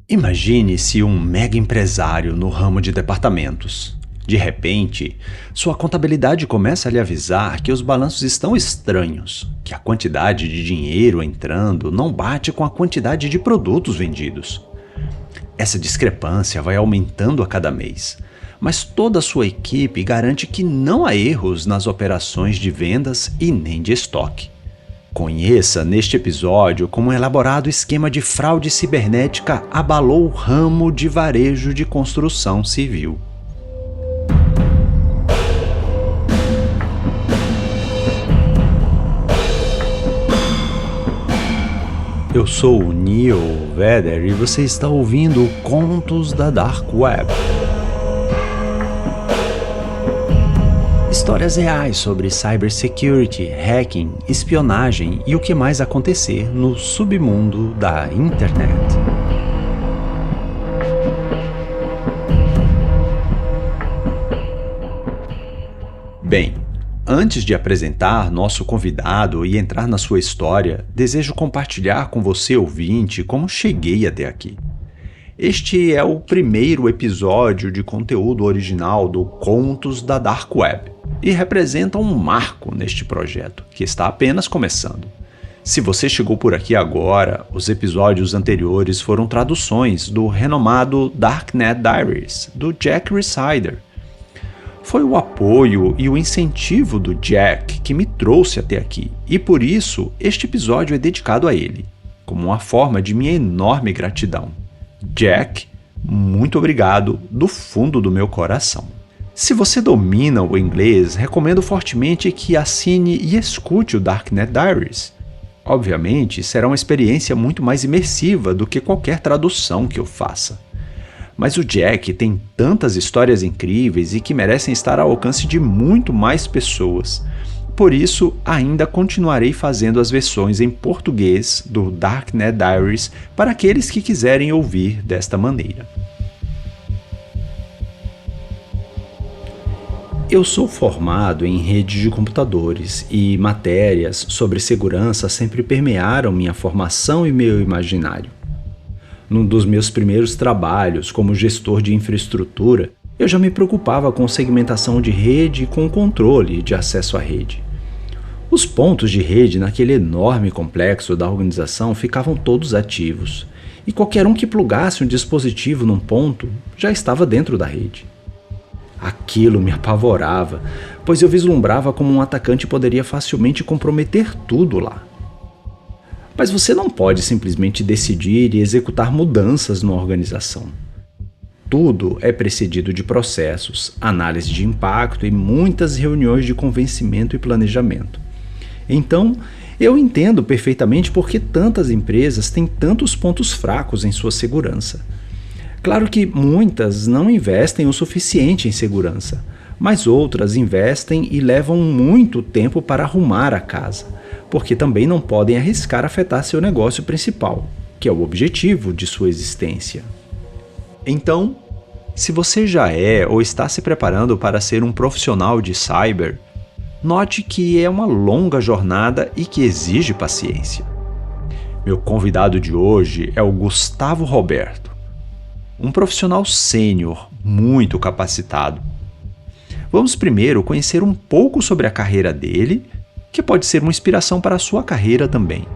Imagine-se um mega empresário no ramo de departamentos. De repente, sua contabilidade começa a lhe avisar que os balanços estão estranhos, que a quantidade de dinheiro entrando não bate com a quantidade de produtos vendidos. Essa discrepância vai aumentando a cada mês, mas toda a sua equipe garante que não há erros nas operações de vendas e nem de estoque. Conheça neste episódio como um elaborado esquema de fraude cibernética abalou o ramo de varejo de construção civil. Eu sou o Neil Vedder e você está ouvindo Contos da Dark Web. Histórias reais sobre cybersecurity, hacking, espionagem e o que mais acontecer no submundo da internet. Bem, antes de apresentar nosso convidado e entrar na sua história, desejo compartilhar com você, ouvinte, como cheguei até aqui. Este é o primeiro episódio de conteúdo original do Contos da Dark Web e representa um marco neste projeto, que está apenas começando. Se você chegou por aqui agora, os episódios anteriores foram traduções do renomado Darknet Diaries, do Jack Rhysider. Foi o apoio e o incentivo do Jack que me trouxe até aqui, e por isso este episódio é dedicado a ele, como uma forma de minha enorme gratidão. Jack, muito obrigado do fundo do meu coração. Se você domina o inglês, recomendo fortemente que assine e escute o Darknet Diaries. Obviamente, será uma experiência muito mais imersiva do que qualquer tradução que eu faça. Mas o Jack tem tantas histórias incríveis e que merecem estar ao alcance de muito mais pessoas. Por isso, ainda continuarei fazendo as versões em português do Darknet Diaries para aqueles que quiserem ouvir desta maneira. Eu sou formado em rede de computadores e matérias sobre segurança sempre permearam minha formação e meu imaginário. Num dos meus primeiros trabalhos como gestor de infraestrutura, eu já me preocupava com segmentação de rede e com controle de acesso à rede. Os pontos de rede naquele enorme complexo da organização ficavam todos ativos, e qualquer um que plugasse um dispositivo num ponto já estava dentro da rede. Aquilo me apavorava, pois eu vislumbrava como um atacante poderia facilmente comprometer tudo lá. Mas você não pode simplesmente decidir e executar mudanças numa organização. Tudo é precedido de processos, análise de impacto e muitas reuniões de convencimento e planejamento. Então, eu entendo perfeitamente por que tantas empresas têm tantos pontos fracos em sua segurança. Claro que muitas não investem o suficiente em segurança, mas outras investem e levam muito tempo para arrumar a casa, porque também não podem arriscar afetar seu negócio principal, que é o objetivo de sua existência. Então, se você já é ou está se preparando para ser um profissional de cyber, note que é uma longa jornada e que exige paciência. Meu convidado de hoje é o Gustavo Roberto, um profissional sênior muito capacitado. Vamos primeiro conhecer um pouco sobre a carreira dele, que pode ser uma inspiração para a sua carreira também.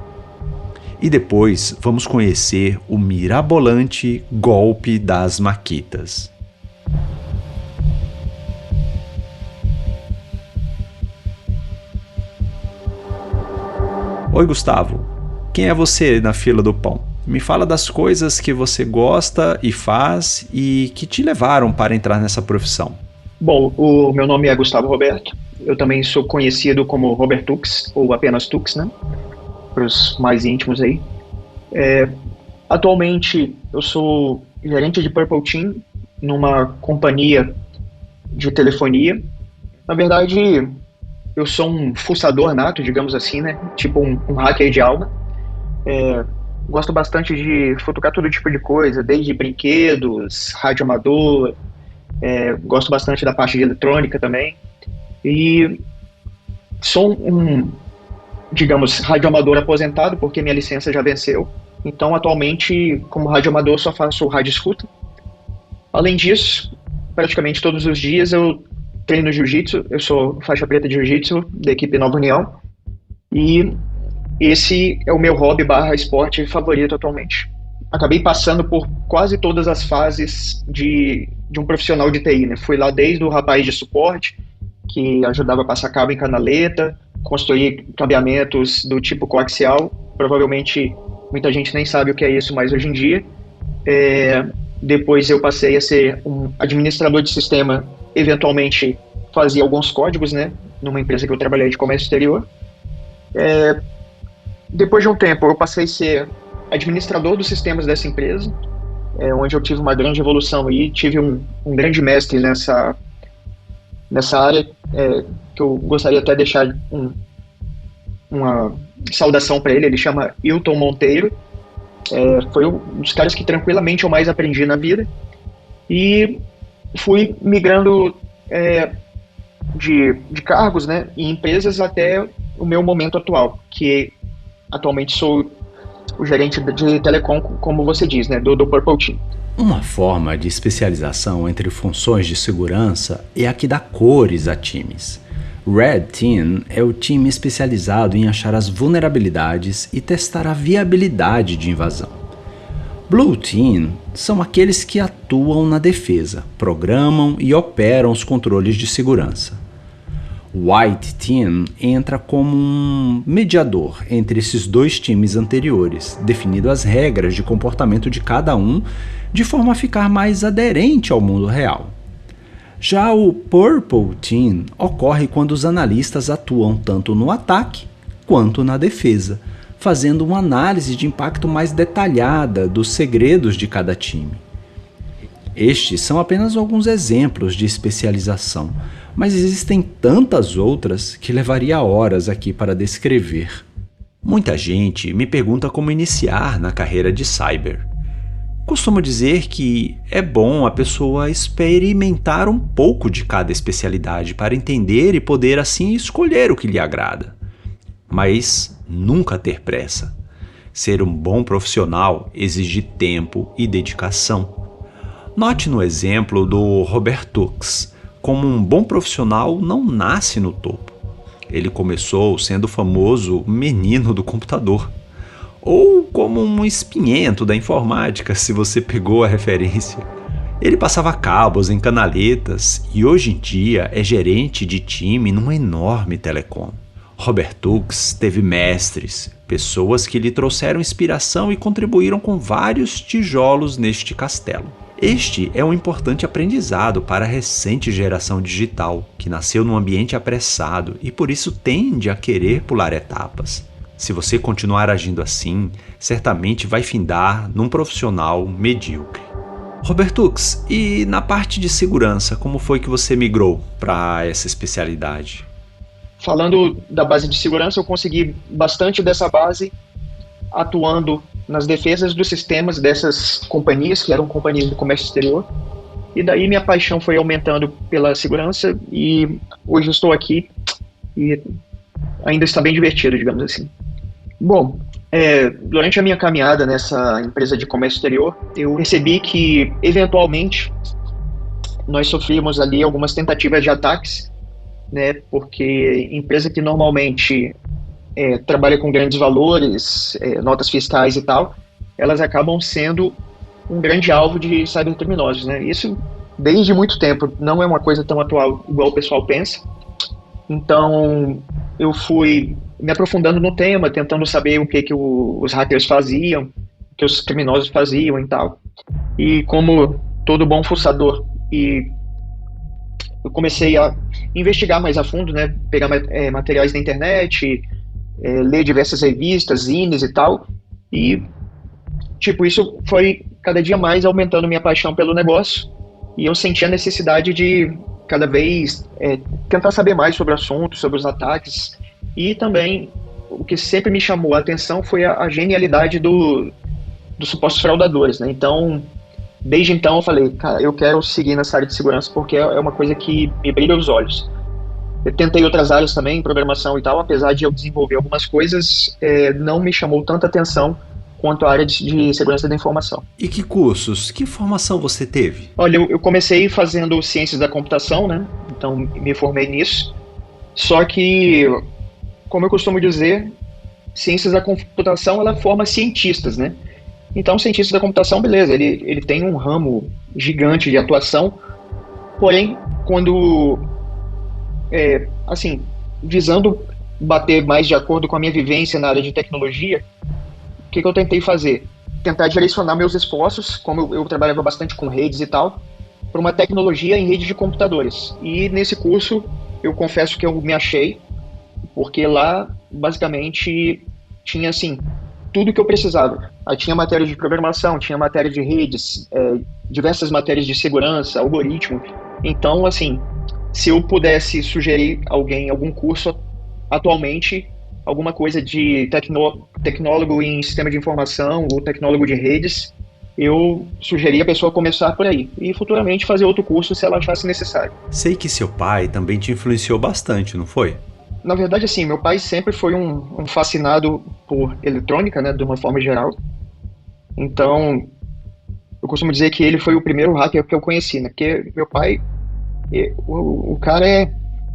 E depois vamos conhecer o mirabolante golpe das Maquitas. Oi, Gustavo. Quem é você na fila do pão? Me fala das coisas que você gosta e faz e que te levaram para entrar nessa profissão. Bom, o meu nome é Gustavo Roberto. Eu também sou conhecido como Robert Tux, ou apenas Tux, né? Para os mais íntimos aí. Atualmente, eu sou gerente de Purple Team numa companhia de telefonia. Na verdade, eu sou um fuçador nato, digamos assim, né? Tipo um hacker de alma. Gosto bastante de futucar todo tipo de coisa, desde brinquedos, rádio amador. Gosto bastante da parte de eletrônica também. E sou digamos, radioamador aposentado, porque minha licença já venceu. Então, atualmente, como radioamador, só faço rádio escuta. Além disso, praticamente todos os dias eu treino jiu-jitsu. Eu sou faixa preta de jiu-jitsu da equipe Nova União. E esse é o meu hobby barra esporte favorito atualmente. Acabei passando por quase todas as fases de um profissional de TI, né? Fui lá desde o rapaz de suporte, que ajudava a passar cabo em canaleta, construir cabeamentos do tipo coaxial. Provavelmente muita gente nem sabe o que é isso mais hoje em dia. É, Depois eu passei a ser um administrador de sistema, eventualmente fazia alguns códigos, né? Numa empresa que eu trabalhei de comércio exterior. Depois de um tempo, eu passei a ser administrador dos sistemas dessa empresa, onde eu tive uma grande evolução e tive um grande mestre nessa área, que eu gostaria até de deixar uma saudação para ele. Ele chama Hilton Monteiro. Foi um dos caras que tranquilamente eu mais aprendi na vida. E fui migrando de cargos, né, em empresas até o meu momento atual, que atualmente sou o gerente de telecom, como você diz, né, do Purple Team. Uma forma de especialização entre funções de segurança é a que dá cores a times. Red Team é o time especializado em achar as vulnerabilidades e testar a viabilidade de invasão. Blue Team são aqueles que atuam na defesa, programam e operam os controles de segurança. White Team entra como um mediador entre esses dois times anteriores, definindo as regras de comportamento de cada um de forma a ficar mais aderente ao mundo real. Já o Purple Team ocorre quando os analistas atuam tanto no ataque quanto na defesa, fazendo uma análise de impacto mais detalhada dos segredos de cada time. Estes são apenas alguns exemplos de especialização, mas existem tantas outras que levaria horas aqui para descrever. Muita gente me pergunta como iniciar na carreira de cyber. Costumo dizer que é bom a pessoa experimentar um pouco de cada especialidade para entender e poder assim escolher o que lhe agrada. Mas nunca ter pressa. Ser um bom profissional exige tempo e dedicação. Note no exemplo do Robert Tux, como um bom profissional não nasce no topo. Ele começou sendo o famoso menino do computador. Ou como um espinhento da informática, se você pegou a referência. Ele passava cabos em canaletas e hoje em dia é gerente de time numa enorme telecom. Robert Tux teve mestres, pessoas que lhe trouxeram inspiração e contribuíram com vários tijolos neste castelo. Este é um importante aprendizado para a recente geração digital, que nasceu num ambiente apressado e por isso tende a querer pular etapas. Se você continuar agindo assim, certamente vai findar num profissional medíocre. Robert Tux, e na parte de segurança, como foi que você migrou para essa especialidade? Falando da base de segurança, eu consegui bastante dessa base atuando nas defesas dos sistemas dessas companhias, que eram companhias do comércio exterior. E daí minha paixão foi aumentando pela segurança e hoje eu estou aqui e ainda está bem divertido, digamos assim. Bom, durante a minha caminhada nessa empresa de comércio exterior, eu percebi que, eventualmente, nós sofríamos ali algumas tentativas de ataques, né, porque empresa que normalmente trabalha com grandes valores, notas fiscais e tal, elas acabam sendo um grande alvo de cybercriminosos, né? Isso desde muito tempo, não é uma coisa tão atual igual o pessoal pensa. Então, eu fui me aprofundando no tema, tentando saber o que os hackers faziam, o que os criminosos faziam e tal. E como todo bom fuçador, eu comecei a investigar mais a fundo, né? Pegar materiais na internet, ler diversas revistas, zines e tal. E, isso foi cada dia mais aumentando minha paixão pelo negócio. E eu senti a necessidade de cada vez tentar saber mais sobre o assunto, sobre os ataques. E também, o que sempre me chamou a atenção foi a genialidade dos supostos fraudadores, né? Então, desde então eu falei, cara, eu quero seguir nessa área de segurança porque é uma coisa que me brilha os olhos. Eu tentei outras áreas também, programação e tal, apesar de eu desenvolver algumas coisas, não me chamou tanta atenção quanto à área de segurança da informação. E que cursos, que formação você teve? Olha, eu comecei fazendo ciências da computação, né? Então me formei nisso. Só que, como eu costumo dizer, ciências da computação ela forma cientistas, né? Então, o cientista da computação, beleza, ele tem um ramo gigante de atuação, porém, quando, assim, visando bater mais de acordo com a minha vivência na área de tecnologia, o que eu tentei fazer? Tentar direcionar meus esforços, como eu trabalhava bastante com redes e tal, para uma tecnologia em rede de computadores. E nesse curso, eu confesso que eu me achei, porque lá, basicamente, tinha, assim, tudo que eu precisava. Aí tinha matéria de programação, tinha matéria de redes, diversas matérias de segurança, algoritmo. Então, assim, se eu pudesse sugerir alguém algum curso atualmente, alguma coisa de tecnólogo em sistema de informação ou tecnólogo de redes, eu sugeria a pessoa começar por aí e futuramente fazer outro curso se ela achasse necessário. Sei que seu pai também te influenciou bastante, não foi? Na verdade, assim, meu pai sempre foi um fascinado por eletrônica, né, de uma forma geral. Então, eu costumo dizer que ele foi o primeiro hacker que eu conheci, né? Porque meu pai, o cara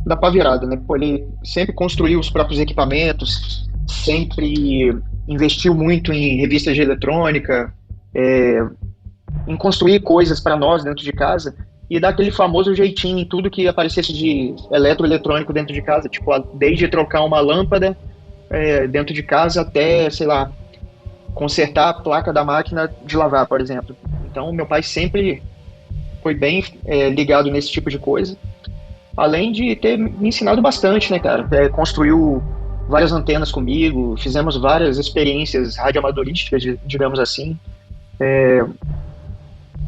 da pá virada, né? Pô, ele sempre construiu os próprios equipamentos, sempre investiu muito em revistas de eletrônica, em construir coisas para nós dentro de casa e dar aquele famoso jeitinho em tudo que aparecesse de eletroeletrônico dentro de casa, tipo, desde trocar uma lâmpada dentro de casa até, sei lá, consertar a placa da máquina de lavar, por exemplo. Então, meu pai sempre foi bem ligado nesse tipo de coisa, além de ter me ensinado bastante, né, cara? Construiu várias antenas comigo, fizemos várias experiências radioamadorísticas, digamos assim.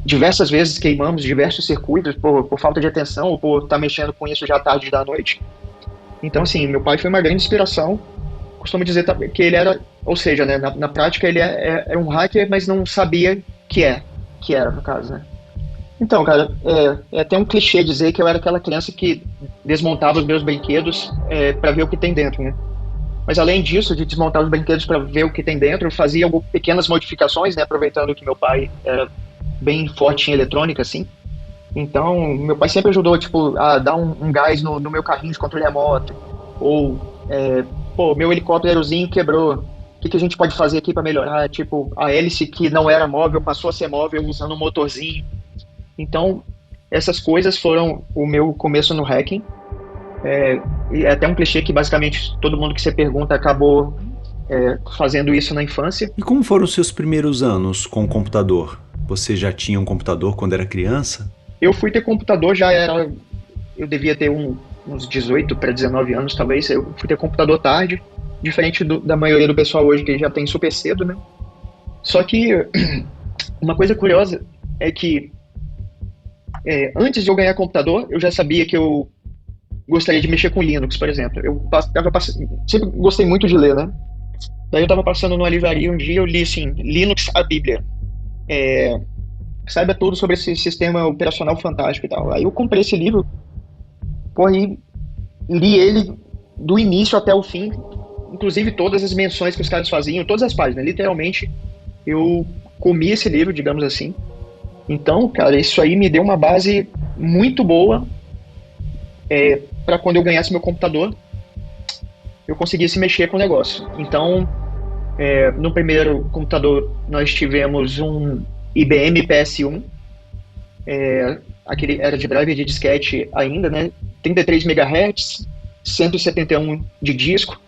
Diversas vezes queimamos diversos circuitos por falta de atenção ou por estar mexendo com isso já tarde da noite. Então, assim, meu pai foi uma grande inspiração. Costumo dizer que ele era, ou seja, né, na prática ele era um hacker, mas não sabia que era, no caso, né? Então, cara, é até um clichê dizer que eu era aquela criança que desmontava os meus brinquedos para ver o que tem dentro, né? Mas além disso, de desmontar os brinquedos para ver o que tem dentro, eu fazia pequenas modificações, né, aproveitando que meu pai era bem forte em eletrônica, assim. Então, meu pai sempre ajudou, tipo, a dar um gás no meu carrinho de controle remoto. Ou, pô, meu helicópterozinho quebrou. O que a gente pode fazer aqui para melhorar? Tipo, a hélice que não era móvel passou a ser móvel usando um motorzinho. Então, essas coisas foram o meu começo no hacking. E é até um clichê que basicamente todo mundo que você pergunta acabou fazendo isso na infância. E como foram os seus primeiros anos com o computador? Você já tinha um computador quando era criança? Eu fui ter computador, eu devia ter uns 18 para 19 anos, talvez. Eu fui ter computador tarde, diferente da maioria do pessoal hoje que já tem super cedo, né? Só que uma coisa curiosa é que antes de eu ganhar computador, eu já sabia que eu gostaria de mexer com Linux, por exemplo. Sempre gostei muito de ler, né? Daí eu estava passando numa livraria um dia, eu li assim, Linux, a Bíblia. Saiba tudo sobre esse sistema operacional fantástico e tal. Aí eu comprei esse livro, porra, e li ele do início até o fim, inclusive todas as menções que os caras faziam, todas as páginas, literalmente, eu comi esse livro, digamos assim. Então, cara, isso aí me deu uma base muito boa para quando eu ganhasse meu computador, eu conseguisse mexer com o negócio. Então, no primeiro computador, nós tivemos um IBM PS1, aquele era de drive de disquete ainda, né? 33 MHz, 171 de disco.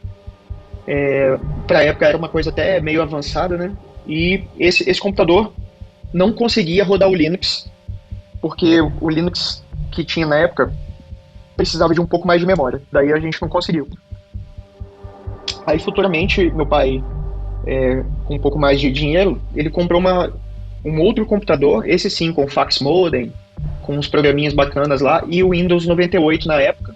Para a época era uma coisa até meio avançada, né? E esse computador não conseguia rodar o Linux, porque o Linux que tinha na época precisava de um pouco mais de memória. Daí a gente não conseguiu. Aí futuramente, meu pai, com um pouco mais de dinheiro, ele comprou um outro computador, esse sim, com fax modem, com uns programinhas bacanas lá, e o Windows 98 na época.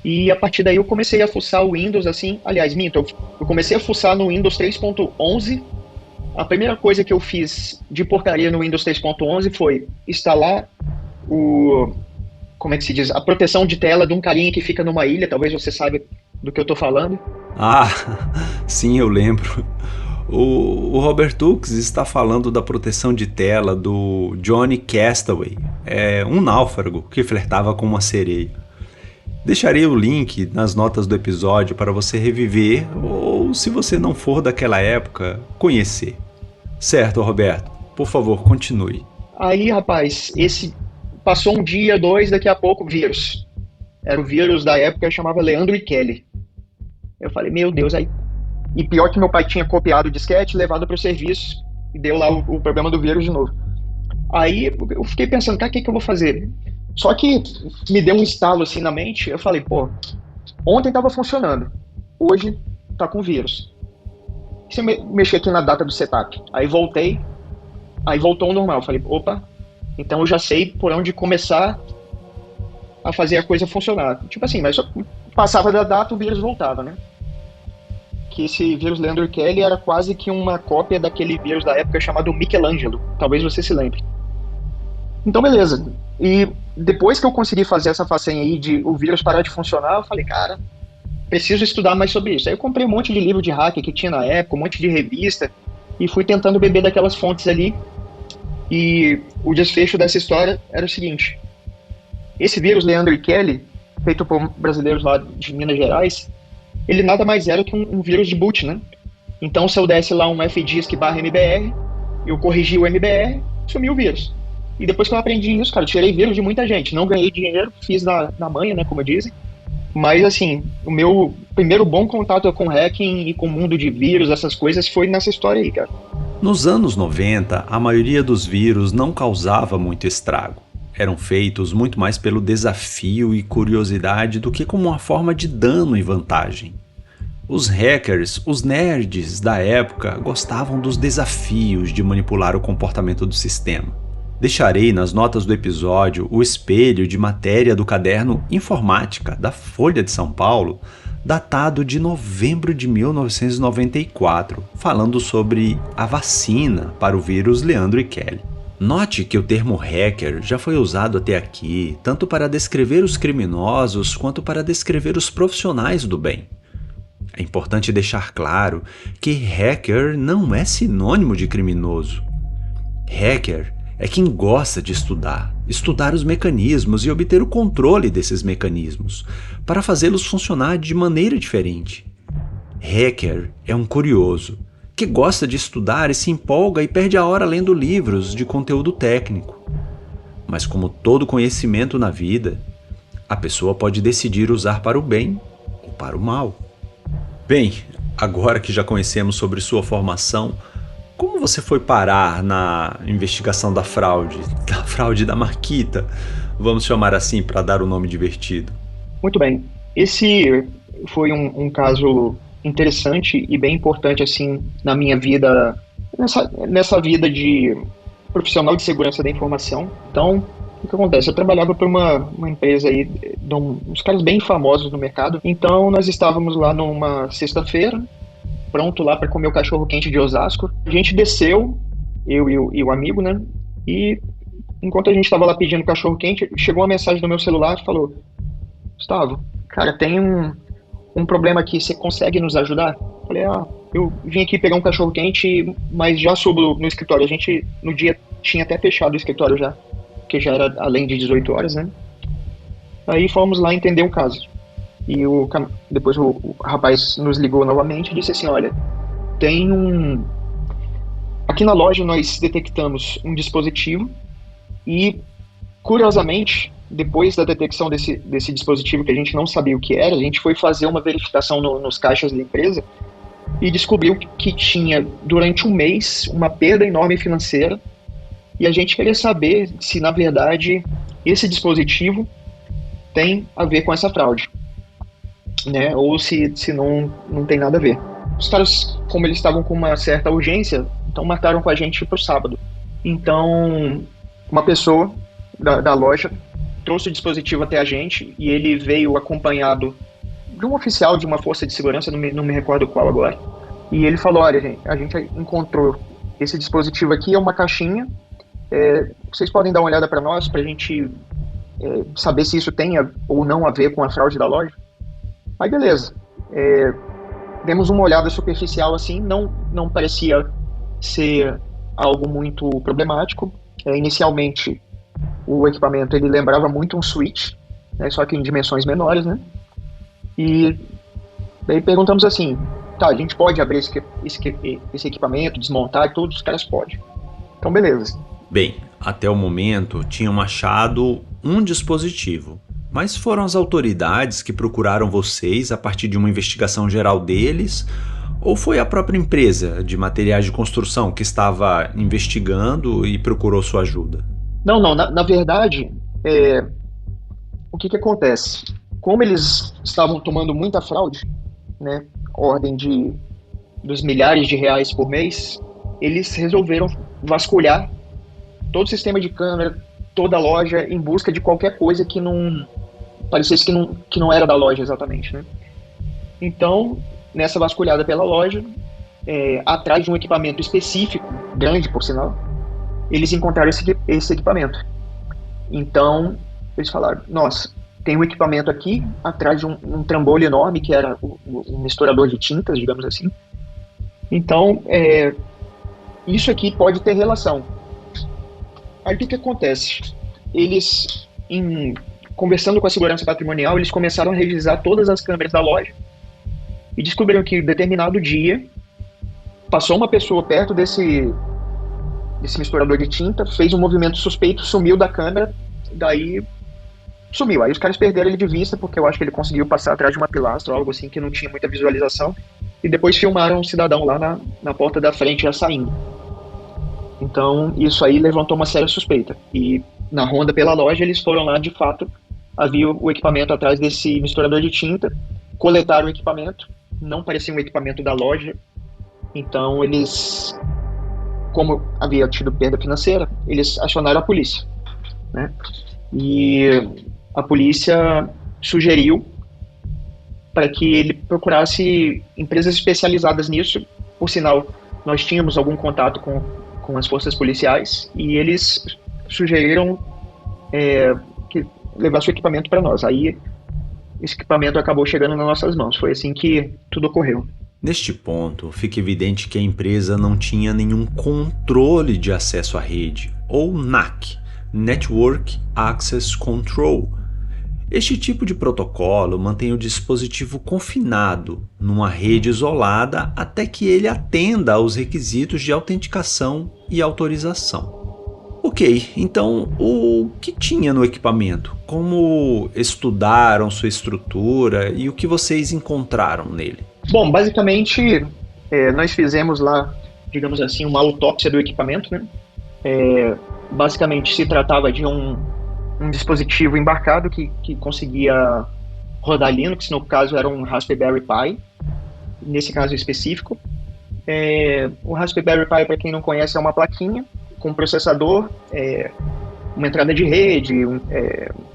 E a partir daí eu comecei a fuçar o Windows, assim, aliás, minto, eu comecei a fuçar no Windows 3.11. A primeira coisa que eu fiz de porcaria no Windows 3.11 foi instalar como é que se diz? A proteção de tela de um carinha que fica numa ilha, talvez você saiba do que eu tô falando. Ah, sim, eu lembro. O Robert Hooks está falando da proteção de tela do Johnny Castaway, um náufrago que flertava com uma sereia. Deixarei o link nas notas do episódio para você reviver ou, se você não for daquela época, conhecer. Certo, Roberto? Por favor, continue. Aí, rapaz, passou um dia, dois, daqui a pouco, vírus. Era o vírus da época, chamava Leandro e Kelly. Eu falei, meu Deus, aí... E pior que meu pai tinha copiado o disquete, levado para o serviço e deu lá o problema do vírus de novo. Aí eu fiquei pensando, cara, o que eu vou fazer? Só que me deu um estalo assim na mente, eu falei, pô, ontem estava funcionando, hoje tá com vírus. E se eu mexer aqui na data do setup? Aí voltei, aí voltou ao normal. Eu falei, opa, então eu já sei por onde começar a fazer a coisa funcionar. Tipo assim, mas só passava da data, o vírus voltava, né? Que esse vírus Leandro Kelly era quase que uma cópia daquele vírus da época chamado Michelangelo. Talvez você se lembre. Então, beleza. E depois que eu consegui fazer essa façanha aí de o vírus parar de funcionar, eu falei, cara, preciso estudar mais sobre isso. Aí eu comprei um monte de livro de hacker que tinha na época, um monte de revista, e fui tentando beber daquelas fontes ali. E o desfecho dessa história era o seguinte. Esse vírus Leandro Kelly, feito por brasileiros lá de Minas Gerais, ele nada mais era que um vírus de boot, né? Então, se eu desse lá um fdisk/mbr, eu corrigi o mbr, sumiu o vírus. E depois que eu aprendi isso, cara, eu tirei vírus de muita gente. Não ganhei dinheiro, fiz na manha, né, como dizem. Mas, assim, o meu primeiro bom contato com hacking e com o mundo de vírus, essas coisas, foi nessa história aí, cara. Nos anos 90, a maioria dos vírus não causava muito estrago. Eram feitos muito mais pelo desafio e curiosidade do que como uma forma de dano e vantagem. Os hackers, os nerds da época, gostavam dos desafios de manipular o comportamento do sistema. Deixarei nas notas do episódio o espelho de matéria do caderno Informática da Folha de São Paulo, datado de novembro de 1994, falando sobre a vacina para o vírus Leandro e Kelly. Note que o termo hacker já foi usado até aqui, tanto para descrever os criminosos quanto para descrever os profissionais do bem. É importante deixar claro que hacker não é sinônimo de criminoso. Hacker é quem gosta de estudar os mecanismos e obter o controle desses mecanismos, para fazê-los funcionar de maneira diferente. Hacker é um curioso, que gosta de estudar e se empolga e perde a hora lendo livros de conteúdo técnico. Mas como todo conhecimento na vida, a pessoa pode decidir usar para o bem ou para o mal. Bem, agora que já conhecemos sobre sua formação, como você foi parar na investigação da fraude da Marquita? Vamos chamar assim para dar um nome divertido. Muito bem. Esse foi um caso interessante e bem importante assim na minha vida, nessa vida de profissional de segurança da informação. Então, o que acontece? Eu trabalhava por uma empresa aí, de uns caras bem famosos no mercado. Então, nós estávamos lá numa sexta-feira, pronto lá para comer o cachorro-quente de Osasco. A gente desceu, eu e o amigo, né? E enquanto a gente estava lá pedindo cachorro-quente, chegou uma mensagem no meu celular e falou: Gustavo, cara, tem um problema aqui, você consegue nos ajudar? Eu falei, eu vim aqui pegar um cachorro-quente, mas já subo no escritório. A gente, no dia, tinha até fechado o escritório já, porque já era além de 18 horas, né? Aí fomos lá entender o caso. E depois o rapaz nos ligou novamente e disse assim, olha, aqui na loja nós detectamos um dispositivo e, curiosamente, depois da detecção desse dispositivo que a gente não sabia o que era, a gente foi fazer uma verificação nos caixas da empresa e descobriu que tinha, durante um mês, uma perda enorme financeira, e a gente queria saber se, na verdade, esse dispositivo tem a ver com essa fraude, né? Ou se não tem nada a ver. Os caras, como eles estavam com uma certa urgência, então marcaram com a gente para o sábado. Então, uma pessoa da loja trouxe o dispositivo até a gente e ele veio acompanhado de um oficial de uma força de segurança, não me recordo qual agora, e ele falou, olha, a gente encontrou esse dispositivo aqui, é uma caixinha, vocês podem dar uma olhada para nós, para a gente saber se isso tem ou não a ver com a fraude da loja? Aí beleza, Demos uma olhada superficial assim, não parecia ser algo muito problemático. Inicialmente, o equipamento ele lembrava muito um switch, né, só que em dimensões menores, né? E daí perguntamos assim, tá, a gente pode abrir esse equipamento, desmontar e tudo, os caras podem. Então, beleza. Bem, até o momento tinham achado um dispositivo, mas foram as autoridades que procuraram vocês a partir de uma investigação geral deles, ou foi a própria empresa de materiais de construção que estava investigando e procurou sua ajuda? Não, na verdade, o que acontece? Como eles estavam tomando muita fraude, né, ordem dos milhares de reais por mês, eles resolveram vasculhar todo o sistema de câmera, toda a loja, em busca de qualquer coisa que não parecesse que não era da loja exatamente, né? Então, nessa vasculhada pela loja, atrás de um equipamento específico, grande por sinal, eles encontraram esse equipamento. Então, eles falaram, nossa, tem um equipamento aqui, atrás de um trambolho enorme, que era um misturador de tintas, digamos assim. Então, isso aqui pode ter relação. Aí o que acontece? Eles, conversando com a segurança patrimonial, eles começaram a revisar todas as câmeras da loja e descobriram que em determinado dia passou uma pessoa perto desse misturador de tinta, fez um movimento suspeito, sumiu da câmera, daí sumiu. Aí os caras perderam ele de vista, porque eu acho que ele conseguiu passar atrás de uma pilastra ou algo assim que não tinha muita visualização, e depois filmaram um cidadão lá na porta da frente já saindo. Então, isso aí levantou uma séria suspeita. E na ronda pela loja, eles foram lá, de fato, havia o equipamento atrás desse misturador de tinta, coletaram o equipamento, não parecia um equipamento da loja, então eles, como havia tido perda financeira, eles acionaram a polícia, né? E a polícia sugeriu para que ele procurasse empresas especializadas nisso. Por sinal, nós tínhamos algum contato com as forças policiais e eles sugeriram que levasse o equipamento para nós. Aí esse equipamento acabou chegando nas nossas mãos. Foi assim que tudo ocorreu. Neste ponto, fica evidente que a empresa não tinha nenhum controle de acesso à rede, ou NAC, Network Access Control. Este tipo de protocolo mantém o dispositivo confinado numa rede isolada até que ele atenda aos requisitos de autenticação e autorização. Ok, então o que tinha no equipamento? Como estudaram sua estrutura e o que vocês encontraram nele? Bom, basicamente nós fizemos lá, digamos assim, uma autópsia do equipamento, né? Basicamente se tratava de um dispositivo embarcado que conseguia rodar Linux, no caso era um Raspberry Pi, nesse caso específico. O Raspberry Pi, para quem não conhece, é uma plaquinha com um processador, uma entrada de rede,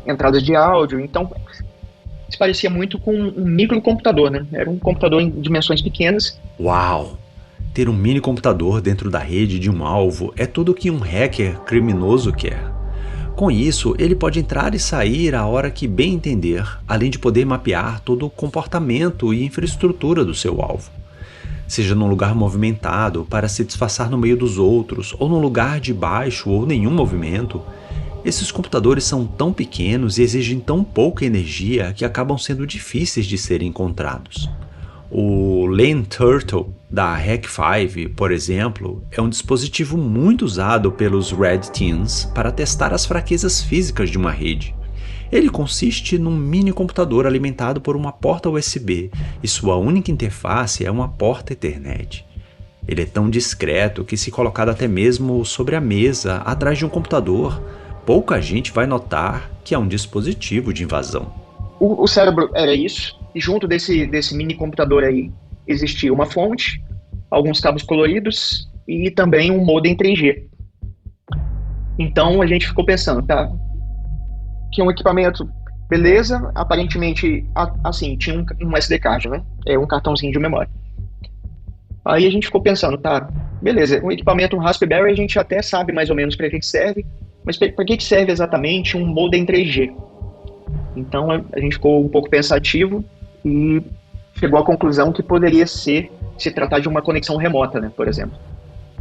entradas de áudio, então se parecia muito com um microcomputador, né? Era um computador em dimensões pequenas. Uau! Ter um mini computador dentro da rede de um alvo é tudo o que um hacker criminoso quer. Com isso, ele pode entrar e sair a hora que bem entender, além de poder mapear todo o comportamento e infraestrutura do seu alvo. Seja num lugar movimentado para se disfarçar no meio dos outros, ou num lugar de baixo ou nenhum movimento, esses computadores são tão pequenos e exigem tão pouca energia que acabam sendo difíceis de serem encontrados. O Lane Turtle da Hack5, por exemplo, é um dispositivo muito usado pelos Red Teams para testar as fraquezas físicas de uma rede. Ele consiste num mini computador alimentado por uma porta USB e sua única interface é uma porta Ethernet. Ele é tão discreto que, se colocado até mesmo sobre a mesa, atrás de um computador, pouca gente vai notar que é um dispositivo de invasão. O cérebro era isso, e junto desse mini computador aí existia uma fonte, alguns cabos coloridos e também um modem 3G. Então a gente ficou pensando, tá, que um equipamento, beleza, aparentemente, assim, tinha um SD card, né? Um cartãozinho de memória. Aí a gente ficou pensando, tá, beleza, um equipamento, um Raspberry, a gente até sabe mais ou menos para que serve, mas para que serve exatamente um modem 3G? Então a gente ficou um pouco pensativo e chegou à conclusão que poderia se tratar de uma conexão remota, né, por exemplo.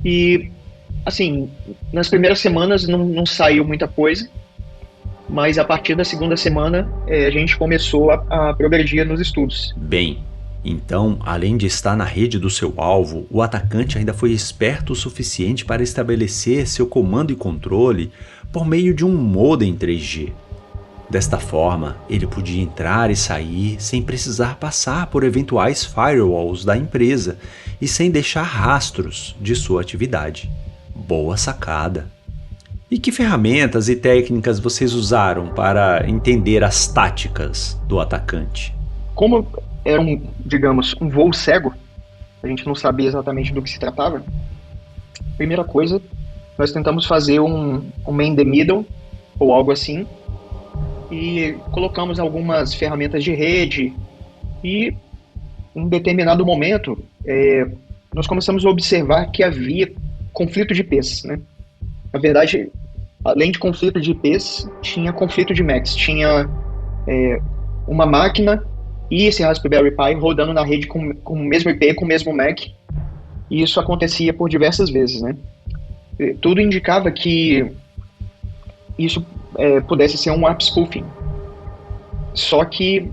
E, assim, nas primeiras semanas não saiu muita coisa, mas a partir da segunda semana a gente começou a progredir nos estudos. Bem, então, além de estar na rede do seu alvo, o atacante ainda foi esperto o suficiente para estabelecer seu comando e controle por meio de um modem 3G. Desta forma, ele podia entrar e sair sem precisar passar por eventuais firewalls da empresa e sem deixar rastros de sua atividade. Boa sacada! E que ferramentas e técnicas vocês usaram para entender as táticas do atacante? Como era digamos, um voo cego, a gente não sabia exatamente do que se tratava. Primeira coisa, nós tentamos fazer um man in the middle, ou algo assim, e colocamos algumas ferramentas de rede, e em um determinado momento, nós começamos a observar que havia conflito de IPs, né? Na verdade, além de conflito de IPs, tinha conflito de Macs. Tinha uma máquina e esse Raspberry Pi rodando na rede com o mesmo IP, com o mesmo Mac. E isso acontecia por diversas vezes, né? Tudo indicava que isso pudesse ser um ARP spoofing. Só que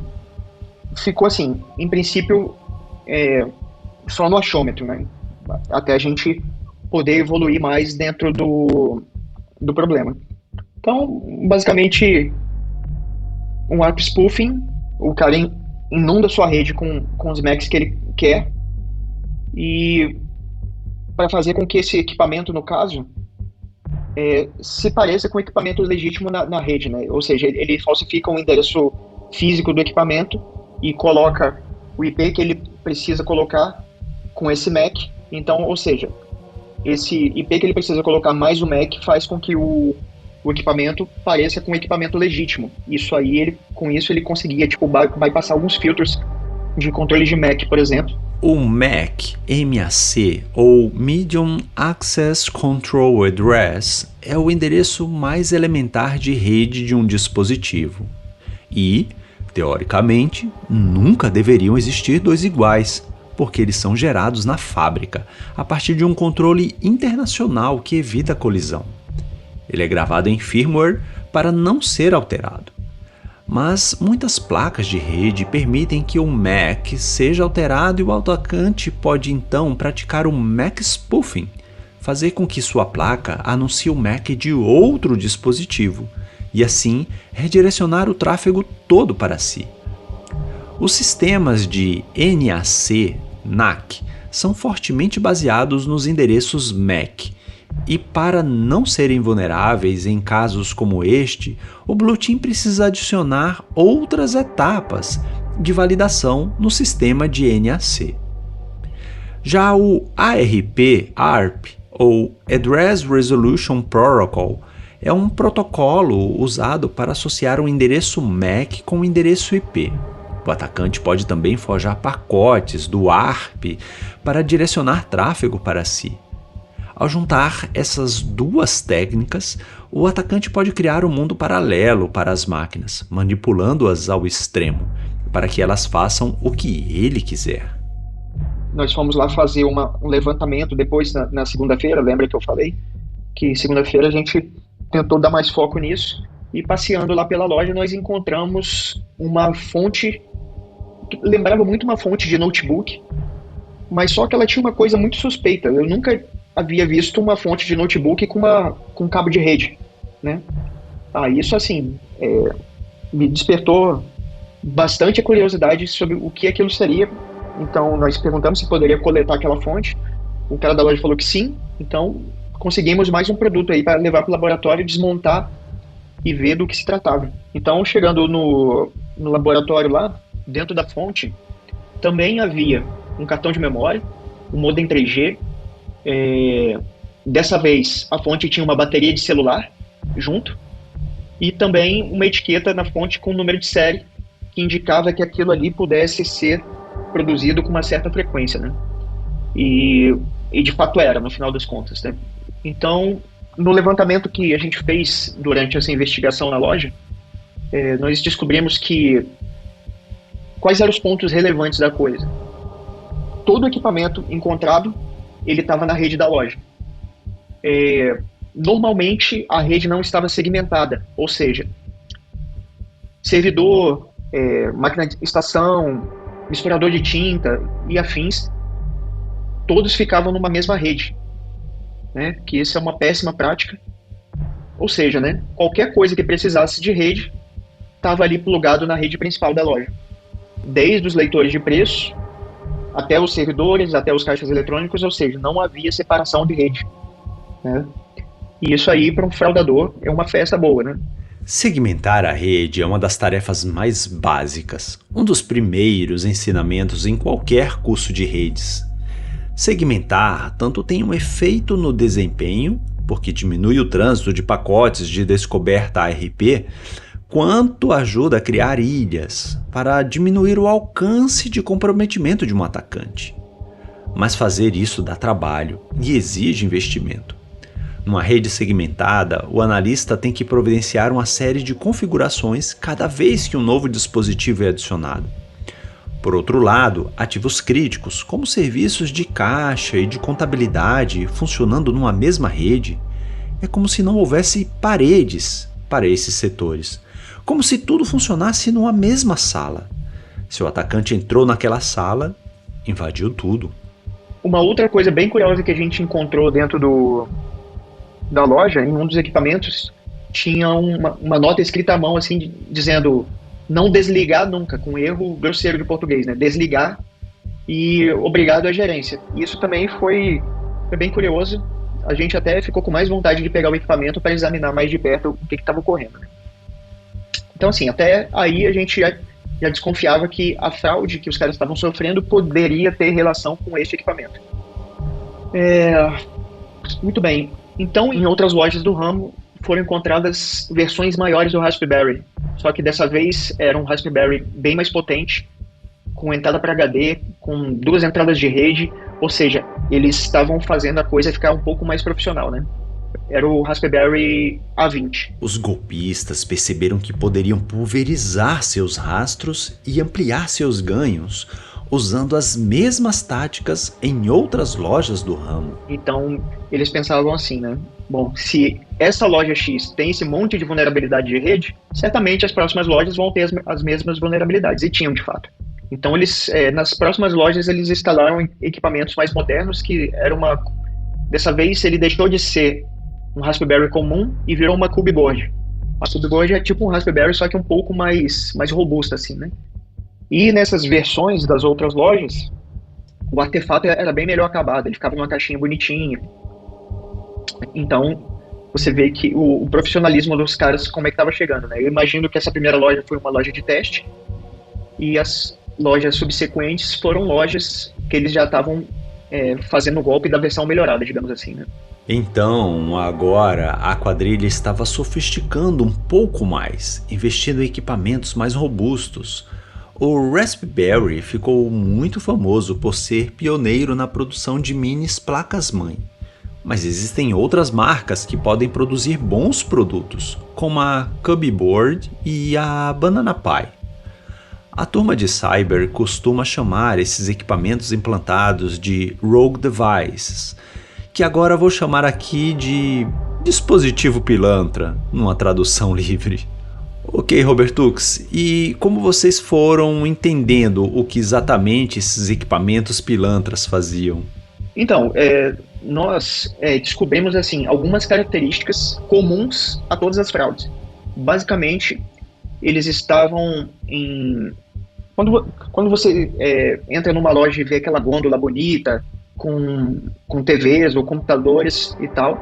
ficou assim, em princípio, só no achômetro, né? Até a gente poder evoluir mais dentro do problema. Então, basicamente, um ARP spoofing, o cara inunda sua rede com os Macs que ele quer, e para fazer com que esse equipamento, no caso, se pareça com o equipamento legítimo na rede, né? Ou seja, ele falsifica o endereço físico do equipamento e coloca o IP que ele precisa colocar com esse Mac. Então, ou seja, esse IP que ele precisa colocar mais o Mac faz com que o equipamento pareça com um equipamento legítimo. Isso aí, com isso ele conseguia bypassar alguns filtros de controle de Mac, por exemplo. O MAC, MAC, ou Medium Access Control Address, é o endereço mais elementar de rede de um dispositivo. E, teoricamente, nunca deveriam existir dois iguais, porque eles são gerados na fábrica, a partir de um controle internacional que evita a colisão. Ele é gravado em firmware para não ser alterado. Mas muitas placas de rede permitem que o MAC seja alterado e o atacante pode então praticar o MAC spoofing, fazer com que sua placa anuncie o MAC de outro dispositivo e assim redirecionar o tráfego todo para si. Os sistemas de NAC, são fortemente baseados nos endereços MAC. E para não serem vulneráveis em casos como este, o Blue Team precisa adicionar outras etapas de validação no sistema de NAC. Já o ARP, ou Address Resolution Protocol, é um protocolo usado para associar um endereço MAC com um endereço IP. O atacante pode também forjar pacotes do ARP para direcionar tráfego para si. Ao juntar essas duas técnicas, o atacante pode criar um mundo paralelo para as máquinas, manipulando-as ao extremo, para que elas façam o que ele quiser. Nós fomos lá fazer um levantamento depois na segunda-feira, lembra que eu falei? Que segunda-feira a gente tentou dar mais foco nisso, e passeando lá pela loja nós encontramos uma fonte que lembrava muito uma fonte de notebook, mas só que ela tinha uma coisa muito suspeita. Eu nunca havia visto uma fonte de notebook com cabo de rede, né? Isso assim me despertou bastante a curiosidade sobre o que aquilo seria. Então nós perguntamos se poderia coletar aquela fonte. O cara da loja falou que sim. Então conseguimos mais um produto aí para levar para o laboratório, desmontar e ver do que se tratava. Então, chegando no laboratório lá, dentro da fonte, também havia um cartão de memória, um modem 3G. Dessa vez, a fonte tinha uma bateria de celular junto e também uma etiqueta na fonte com o número de série que indicava que aquilo ali pudesse ser produzido com uma certa frequência, né? E de fato era, no final das contas, né? Então, no levantamento que a gente fez durante essa investigação na loja, nós descobrimos que quais eram os pontos relevantes da coisa? Todo o equipamento encontrado, ele estava na rede da loja. Normalmente, a rede não estava segmentada, ou seja, servidor, máquina de estação, misturador de tinta e afins, todos ficavam numa mesma rede, né? Que isso é uma péssima prática. Ou seja, né, qualquer coisa que precisasse de rede estava ali plugado na rede principal da loja. Desde os leitores de preço, até os servidores, até os caixas eletrônicos, ou seja, não havia separação de rede, né? E isso aí, para um fraudador, é uma festa boa, né? Segmentar a rede é uma das tarefas mais básicas, um dos primeiros ensinamentos em qualquer curso de redes. Segmentar tanto tem um efeito no desempenho, porque diminui o trânsito de pacotes de descoberta ARP, quanto ajuda a criar ilhas para diminuir o alcance de comprometimento de um atacante. Mas fazer isso dá trabalho e exige investimento. Numa rede segmentada, o analista tem que providenciar uma série de configurações cada vez que um novo dispositivo é adicionado. Por outro lado, ativos críticos, como serviços de caixa e de contabilidade funcionando numa mesma rede, é como se não houvesse paredes para esses setores, como se tudo funcionasse numa mesma sala. Se o atacante entrou naquela sala, invadiu tudo. Uma outra coisa bem curiosa que a gente encontrou dentro da loja, em um dos equipamentos, tinha uma nota escrita à mão, assim, dizendo não desligar nunca, com erro grosseiro de português, né? Desligar e obrigado à gerência. Isso também foi bem curioso. A gente até ficou com mais vontade de pegar o equipamento para examinar mais de perto o que estava ocorrendo, né? Então, assim, até aí a gente já desconfiava que a fraude que os caras estavam sofrendo poderia ter relação com este equipamento. Muito bem. Então, em outras lojas do ramo, foram encontradas versões maiores do Raspberry. Só que dessa vez era um Raspberry bem mais potente, com entrada para HD, com 2 entradas de rede, ou seja, eles estavam fazendo a coisa ficar um pouco mais profissional, né? Era o Raspberry A20. Os golpistas perceberam que poderiam pulverizar seus rastros e ampliar seus ganhos, usando as mesmas táticas em outras lojas do ramo. Então, eles pensavam assim, né? Bom, se essa loja X tem esse monte de vulnerabilidade de rede, certamente as próximas lojas vão ter as mesmas vulnerabilidades, e tinham de fato. Então, nas próximas lojas, eles instalaram equipamentos mais modernos, que era dessa vez, ele deixou de ser um Raspberry comum e virou uma Cube Board. A Cube Board é tipo um Raspberry, só que um pouco mais robusta, assim, né? E nessas versões das outras lojas, o artefato era bem melhor acabado, ele ficava numa caixinha bonitinha. Então, você vê que o profissionalismo dos caras, como é que estava chegando, né? Eu imagino que essa primeira loja foi uma loja de teste, e as lojas subsequentes foram lojas que eles já estavam fazendo o golpe da versão melhorada, digamos assim, né? Então, agora, a quadrilha estava sofisticando um pouco mais, investindo em equipamentos mais robustos. O Raspberry ficou muito famoso por ser pioneiro na produção de minis placas-mãe. Mas existem outras marcas que podem produzir bons produtos, como a Cubby Board e a Banana Pi. A turma de cyber costuma chamar esses equipamentos implantados de Rogue Devices, que agora vou chamar aqui de dispositivo pilantra, numa tradução livre. Ok, Robertux, e como vocês foram entendendo o que exatamente esses equipamentos pilantras faziam? Então, nós descobrimos assim algumas características comuns a todas as fraudes. Basicamente, eles estavam em... Quando você entra numa loja e vê aquela gôndola bonita, com TVs ou computadores e tal,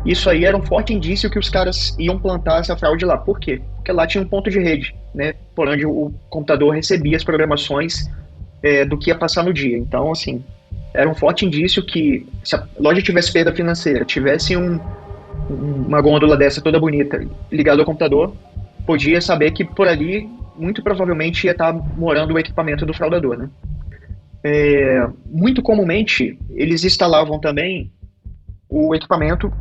isso aí era um forte indício que os caras iam plantar essa fraude lá. Por quê? Porque lá tinha um ponto de rede, né, por onde o computador recebia as programações do que ia passar no dia. Então, assim, era um forte indício que se a loja tivesse perda financeira, tivesse uma gôndola dessa toda bonita ligada ao computador, podia saber que por ali, muito provavelmente, ia estar morando o equipamento do fraudador, né? Muito comumente, eles instalavam também o equipamento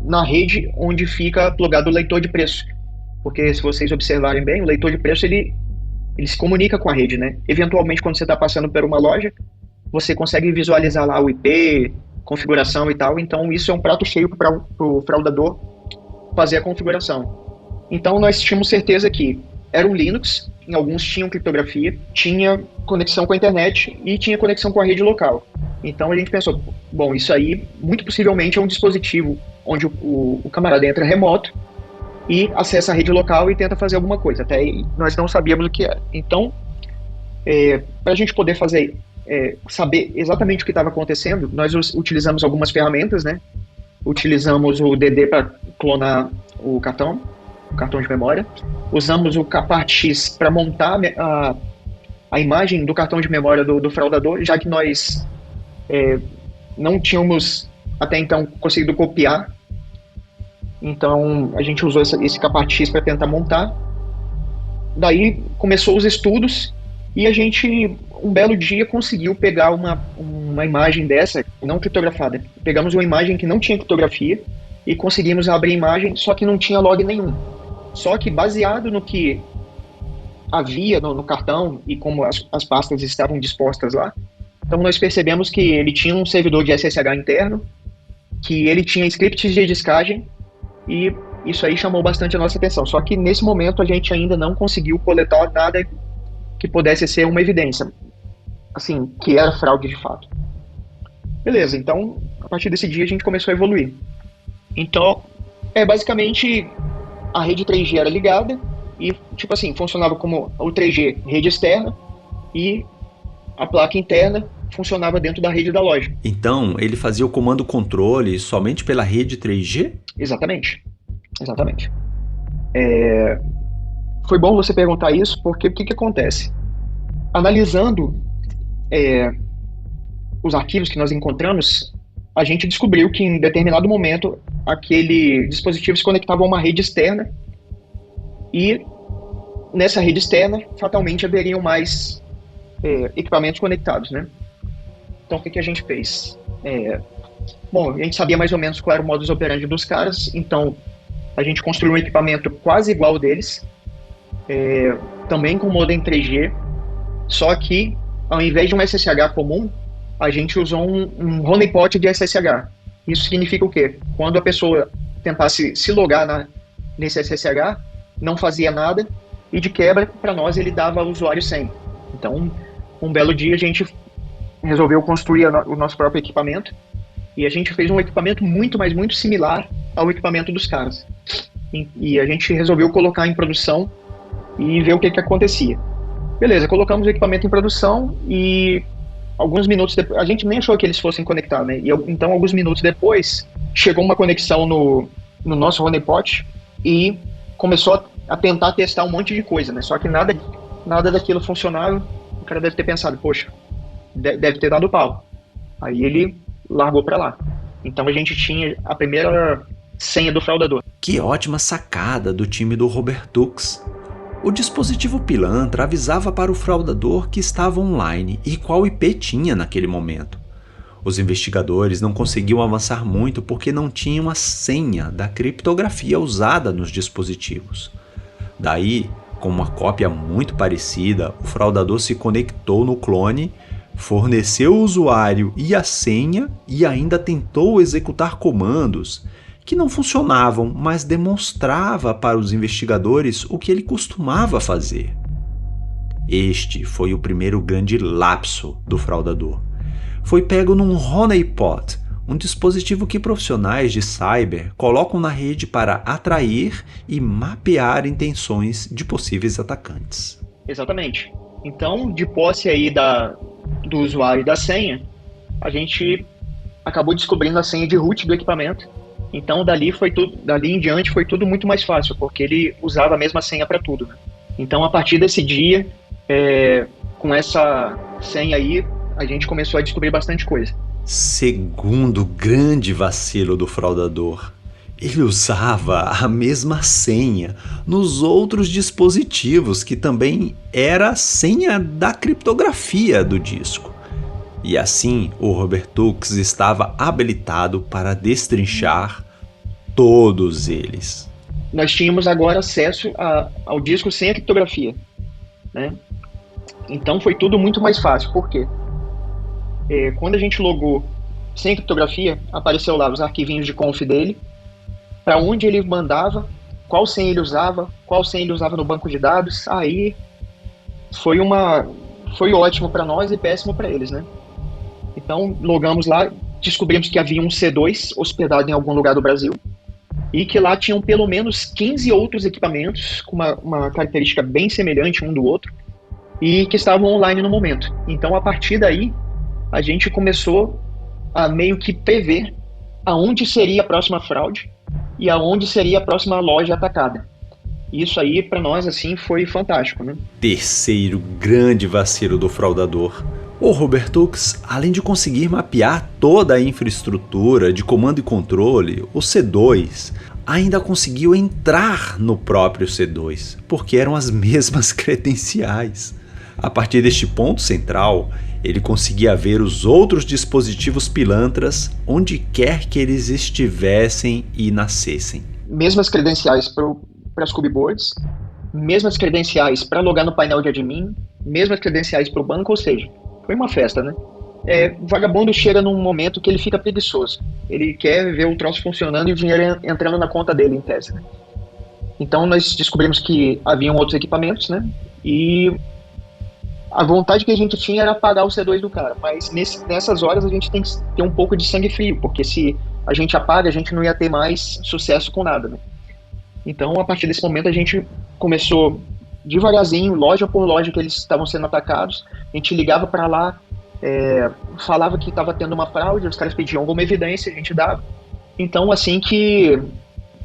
na rede onde fica plugado o leitor de preço. Porque se vocês observarem bem, o leitor de preço ele ele se comunica com a rede, né? Eventualmente, quando você está passando por uma loja, você consegue visualizar lá o IP, configuração e tal. Então, isso é um prato cheio para o fraudador fazer a configuração. Então, nós tínhamos certeza que era um Linux, em alguns tinham criptografia, tinha conexão com a internet e tinha conexão com a rede local. Então, a gente pensou, bom, isso aí muito possivelmente é um dispositivo onde o camarada entra remoto e acessa a rede local e tenta fazer alguma coisa. Até aí, nós não sabíamos o que era. Então, para a gente poder saber exatamente o que estava acontecendo, nós utilizamos algumas ferramentas, né? Utilizamos o DD para clonar o cartão de memória. Usamos o Cpart-X para montar a imagem do cartão de memória do fraudador, já que nós não tínhamos até então conseguido copiar. Então, a gente usou esse Cpart-X para tentar montar. Daí, começou os estudos e a gente, um belo dia, conseguiu pegar uma imagem dessa, não criptografada. Pegamos uma imagem que não tinha criptografia e conseguimos abrir a imagem, só que não tinha log nenhum. Só que, baseado no que havia no cartão e como as pastas estavam dispostas lá, então nós percebemos que ele tinha um servidor de SSH interno, que ele tinha scripts de discagem, e isso aí chamou bastante a nossa atenção. Só que nesse momento a gente ainda não conseguiu coletar nada que pudesse ser uma evidência, assim, que era fraude de fato. Beleza, então a partir desse dia a gente começou a evoluir. Então, basicamente a rede 3G era ligada e, tipo assim, funcionava como o 3G, rede externa, e a placa interna funcionava dentro da rede da loja. Então, ele fazia o comando controle somente pela rede 3G? Exatamente. Foi bom você perguntar isso, porque o que acontece? Analisando os arquivos que nós encontramos, a gente descobriu que em determinado momento aquele dispositivo se conectava a uma rede externa e nessa rede externa fatalmente haveriam mais equipamentos conectados, né? Então o que a gente fez? Bom, a gente sabia mais ou menos qual era o modus operandi dos caras, então a gente construiu um equipamento quase igual ao deles, também com modem 3G, só que ao invés de um SSH comum, a gente usou um honeypot de SSH. Isso significa o quê? Quando a pessoa tentasse se logar nesse SSH, não fazia nada, e de quebra, para nós, ele dava usuário sem. Então, um belo dia, a gente resolveu construir o nosso próprio equipamento, e a gente fez um equipamento muito, mas muito similar ao equipamento dos caras. E a gente resolveu colocar em produção e ver o que acontecia. Beleza, colocamos o equipamento em produção e alguns minutos depois, a gente nem achou que eles fossem conectar, né? Então, alguns minutos depois, chegou uma conexão no nosso honeypot e começou a tentar testar um monte de coisa, né? Só que nada daquilo funcionava. O cara deve ter pensado, poxa, deve ter dado pau. Aí ele largou pra lá. Então a gente tinha a primeira senha do fraudador. Que ótima sacada do time do Robertux. O dispositivo pilantra avisava para o fraudador que estava online e qual IP tinha naquele momento. Os investigadores não conseguiam avançar muito porque não tinham a senha da criptografia usada nos dispositivos. Daí, com uma cópia muito parecida, o fraudador se conectou no clone, forneceu o usuário e a senha e ainda tentou executar comandos que não funcionavam, mas demonstrava para os investigadores o que ele costumava fazer. Este foi o primeiro grande lapso do fraudador. Foi pego num honeypot, um dispositivo que profissionais de cyber colocam na rede para atrair e mapear intenções de possíveis atacantes. Exatamente. Então, de posse aí do usuário e da senha, a gente acabou descobrindo a senha de root do equipamento. Então, dali em diante foi tudo muito mais fácil, porque ele usava a mesma senha para tudo, né? Então, a partir desse dia, com essa senha aí, a gente começou a descobrir bastante coisa. Segundo grande vacilo do fraudador, ele usava a mesma senha nos outros dispositivos, que também era a senha da criptografia do disco. E assim, o Robertux estava habilitado para destrinchar todos eles. Nós tínhamos agora acesso ao disco sem a criptografia, né? Então foi tudo muito mais fácil. Por quê? Quando a gente logou sem criptografia, apareceu lá os arquivinhos de conf dele, para onde ele mandava, qual senha ele usava, qual senha ele usava no banco de dados. Aí foi ótimo para nós e péssimo para eles, né? Então logamos lá, descobrimos que havia um C2 hospedado em algum lugar do Brasil e que lá tinham pelo menos 15 outros equipamentos com uma característica bem semelhante um do outro e que estavam online no momento. Então, a partir daí, a gente começou a meio que prever aonde seria a próxima fraude e aonde seria a próxima loja atacada. Isso aí, para nós, assim, foi fantástico, né? Terceiro grande vacilo do fraudador. O Robertux, além de conseguir mapear toda a infraestrutura de comando e controle, o C2 ainda conseguiu entrar no próprio C2, porque eram as mesmas credenciais. A partir deste ponto central, ele conseguia ver os outros dispositivos pilantras onde quer que eles estivessem e nascessem. Mesmas credenciais para as cubeboards, mesmas credenciais para logar no painel de admin, mesmas credenciais para o banco, ou seja, foi uma festa, né? O vagabundo chega num momento que ele fica preguiçoso. Ele quer ver o troço funcionando e o dinheiro entrando na conta dele, em tese, né? Então nós descobrimos que haviam outros equipamentos, né? E a vontade que a gente tinha era apagar o C2 do cara, mas nessas horas a gente tem que ter um pouco de sangue frio, porque se a gente apaga, a gente não ia ter mais sucesso com nada, né? Então, a partir desse momento, a gente começou devagarzinho, loja por loja que eles estavam sendo atacados, a gente ligava para lá, falava que estava tendo uma fraude, os caras pediam alguma evidência, a gente dava. Então, assim que,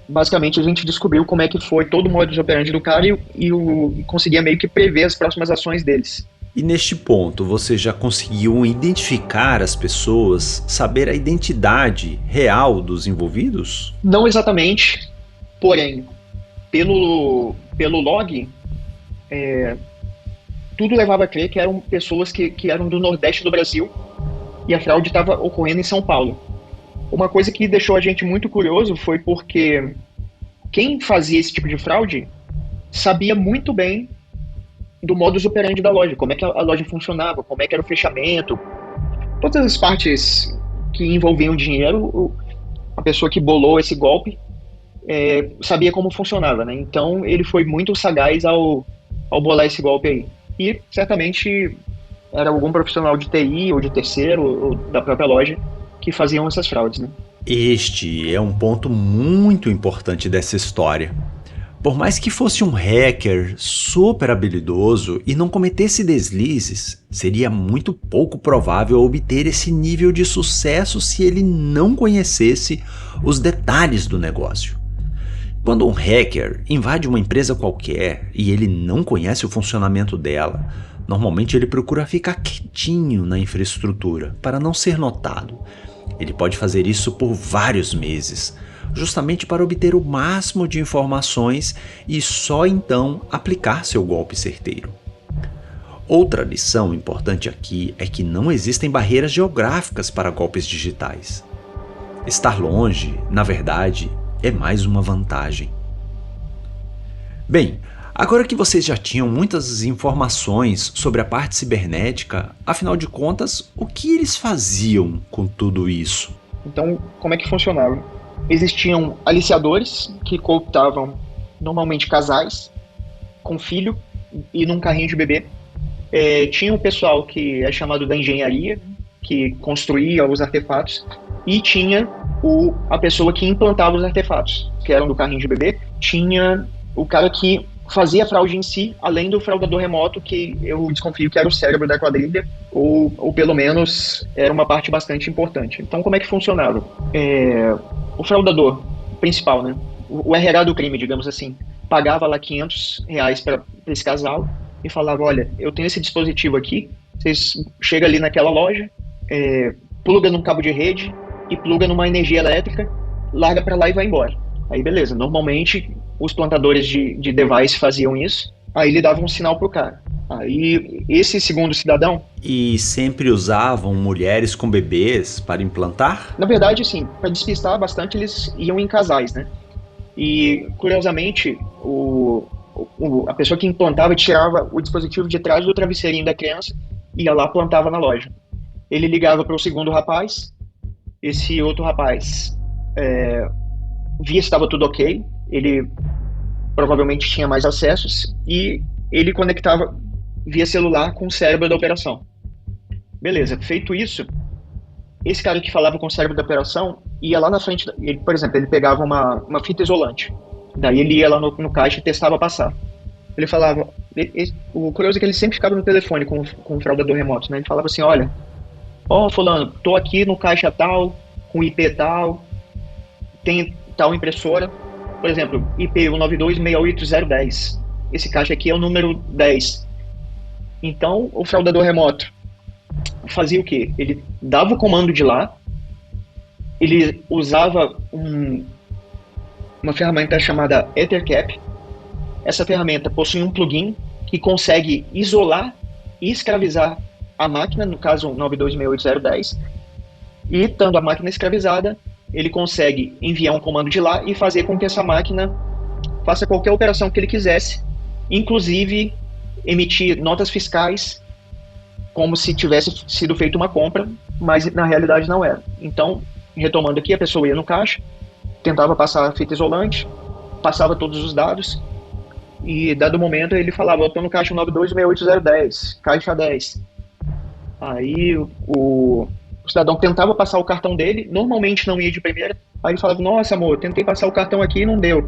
basicamente, a gente descobriu como é que foi todo o modus operandi do cara e conseguia meio que prever as próximas ações deles. E neste ponto, você já conseguiu identificar as pessoas, saber a identidade real dos envolvidos? Não exatamente, porém, pelo log, tudo levava a crer que eram pessoas que eram do Nordeste do Brasil e a fraude estava ocorrendo em São Paulo. Uma coisa que deixou a gente muito curioso foi porque quem fazia esse tipo de fraude sabia muito bem do modus operandi da loja, como é que a loja funcionava, como é que era o fechamento, todas as partes que envolviam dinheiro, a pessoa que bolou esse golpe sabia como funcionava, né? Então ele foi muito sagaz ao bolar esse golpe aí. E certamente era algum profissional de TI ou de terceiro ou da própria loja que faziam essas fraudes, né? Este é um ponto muito importante dessa história. Por mais que fosse um hacker super habilidoso e não cometesse deslizes, seria muito pouco provável obter esse nível de sucesso se ele não conhecesse os detalhes do negócio. Quando um hacker invade uma empresa qualquer e ele não conhece o funcionamento dela, normalmente ele procura ficar quietinho na infraestrutura para não ser notado. Ele pode fazer isso por vários meses, justamente para obter o máximo de informações e só então aplicar seu golpe certeiro. Outra lição importante aqui é que não existem barreiras geográficas para golpes digitais. Estar longe, na verdade, é mais uma vantagem. Bem, agora que vocês já tinham muitas informações sobre a parte cibernética, afinal de contas, o que eles faziam com tudo isso? Então, como é que funcionava? Existiam aliciadores que cooptavam normalmente casais com filho e num carrinho de bebê. Tinha o pessoal que é chamado da engenharia, que construía os artefatos, e tinha a pessoa que implantava os artefatos, que eram do carrinho de bebê. Tinha o cara que fazia a fraude em si, além do fraudador remoto, que eu desconfio que era o cérebro da quadrilha, ou pelo menos era uma parte bastante importante. Então, como é que funcionava? O fraudador principal, né? O RH do crime, digamos assim, pagava lá R$500 para esse casal e falava: olha, eu tenho esse dispositivo aqui, vocês chegam ali naquela loja, pluga num cabo de rede e pluga numa energia elétrica, larga para lá e vai embora. Aí beleza, normalmente os plantadores de device faziam isso, aí ele dava um sinal pro cara. Aí esse segundo cidadão... E sempre usavam mulheres com bebês para implantar? Na verdade, sim, para despistar bastante eles iam em casais, né? E curiosamente, a pessoa que implantava tirava o dispositivo de trás do travesseirinho da criança e ia lá, plantava na loja. Ele ligava para o segundo rapaz, esse outro rapaz via se estava tudo ok, ele provavelmente tinha mais acessos e ele conectava via celular com o cérebro da operação. Beleza, feito isso, esse cara que falava com o cérebro da operação ia lá na frente, por exemplo, ele pegava uma fita isolante, daí ele ia lá no caixa e testava passar. Ele falava, o curioso é que ele sempre ficava no telefone com o fraudador remoto, né? Ele falava assim, olha, fulano, tô aqui no caixa tal, com IP tal, tem tal impressora, por exemplo, IP 192.68010, esse caixa aqui é o número 10. Então, o fraudador remoto fazia o quê? Ele dava o comando de lá, ele usava uma ferramenta chamada EtherCap. Essa ferramenta possui um plugin que consegue isolar e escravizar a máquina, no caso 92.68010, e estando a máquina escravizada, ele consegue enviar um comando de lá e fazer com que essa máquina faça qualquer operação que ele quisesse, inclusive emitir notas fiscais como se tivesse sido feita uma compra, mas na realidade não era. Então, retomando aqui, a pessoa ia no caixa, tentava passar a fita isolante, passava todos os dados, e dado momento ele falava, eu estou no caixa 92.68010, caixa 10. Aí o cidadão tentava passar o cartão dele, normalmente não ia de primeira, aí ele falava, nossa amor, tentei passar o cartão aqui e não deu.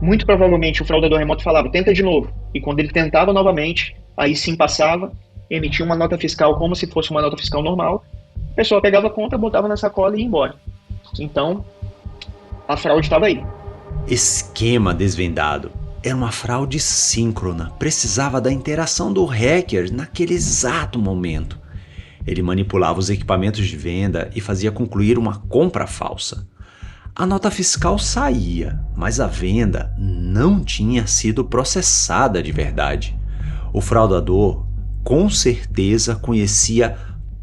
Muito provavelmente o fraudador remoto falava, tenta de novo. E quando ele tentava novamente, aí sim passava, emitia uma nota fiscal como se fosse uma nota fiscal normal, a pessoa pegava a conta, botava na sacola e ia embora. Então, a fraude estava aí. Esquema desvendado. Era uma fraude síncrona, precisava da interação do hacker naquele exato momento. Ele manipulava os equipamentos de venda e fazia concluir uma compra falsa. A nota fiscal saía, mas a venda não tinha sido processada de verdade. O fraudador, com certeza, conhecia